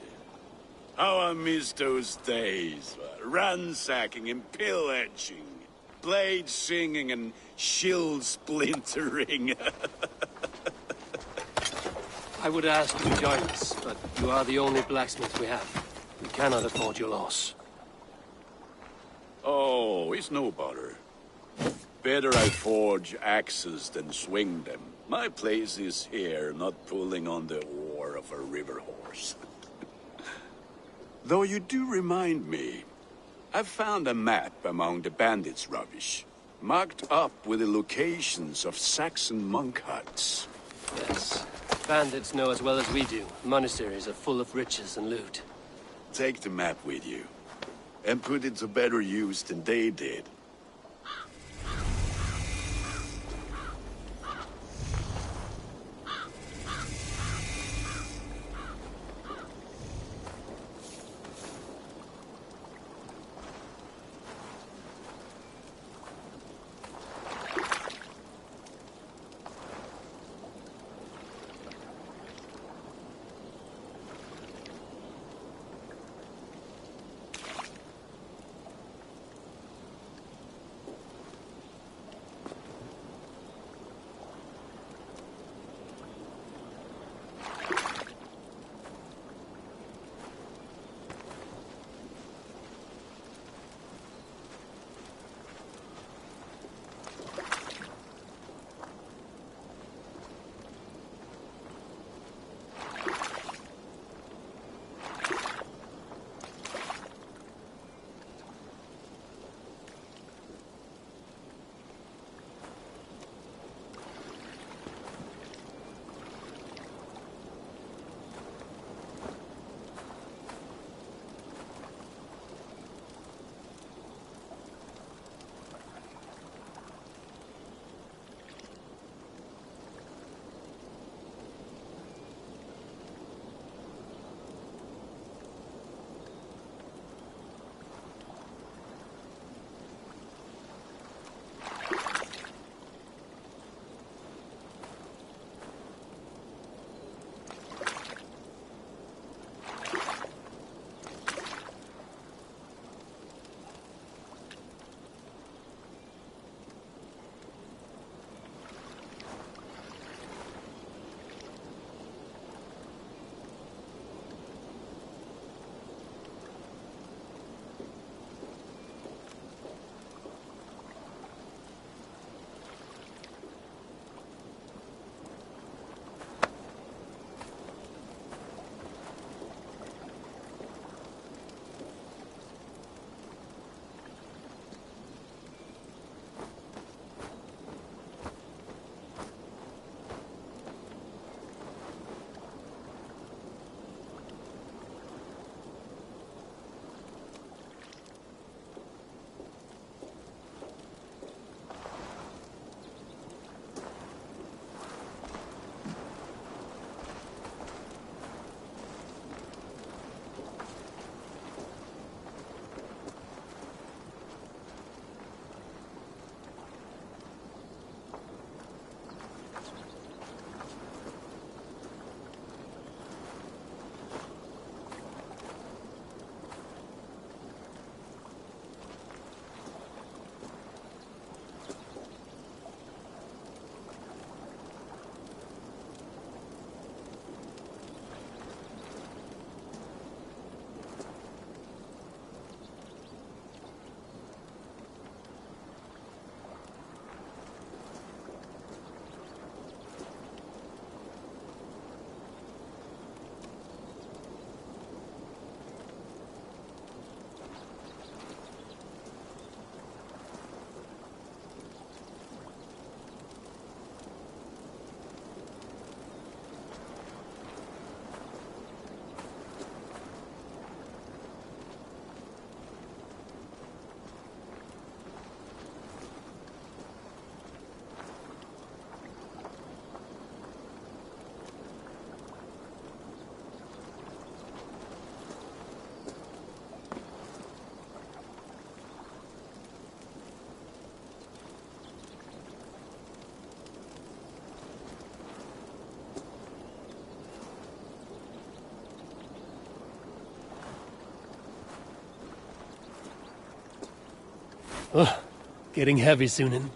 How I miss those days. Ransacking and pillaging. Blade singing and shield splintering.
I would ask you to join us, but you are the only blacksmith we have. We cannot afford your loss.
Oh, it's no bother. Better I forge axes than swing them. My place is here, not pulling on the oar of a river horse. Though you do remind me, I found a map among the bandits' rubbish, marked up with the locations of Saxon monk huts.
Yes. Bandits know as well as we do. Monasteries are full of riches and loot.
Take the map with you, and put it to better use than they did.
Ugh, getting heavy, Sunan.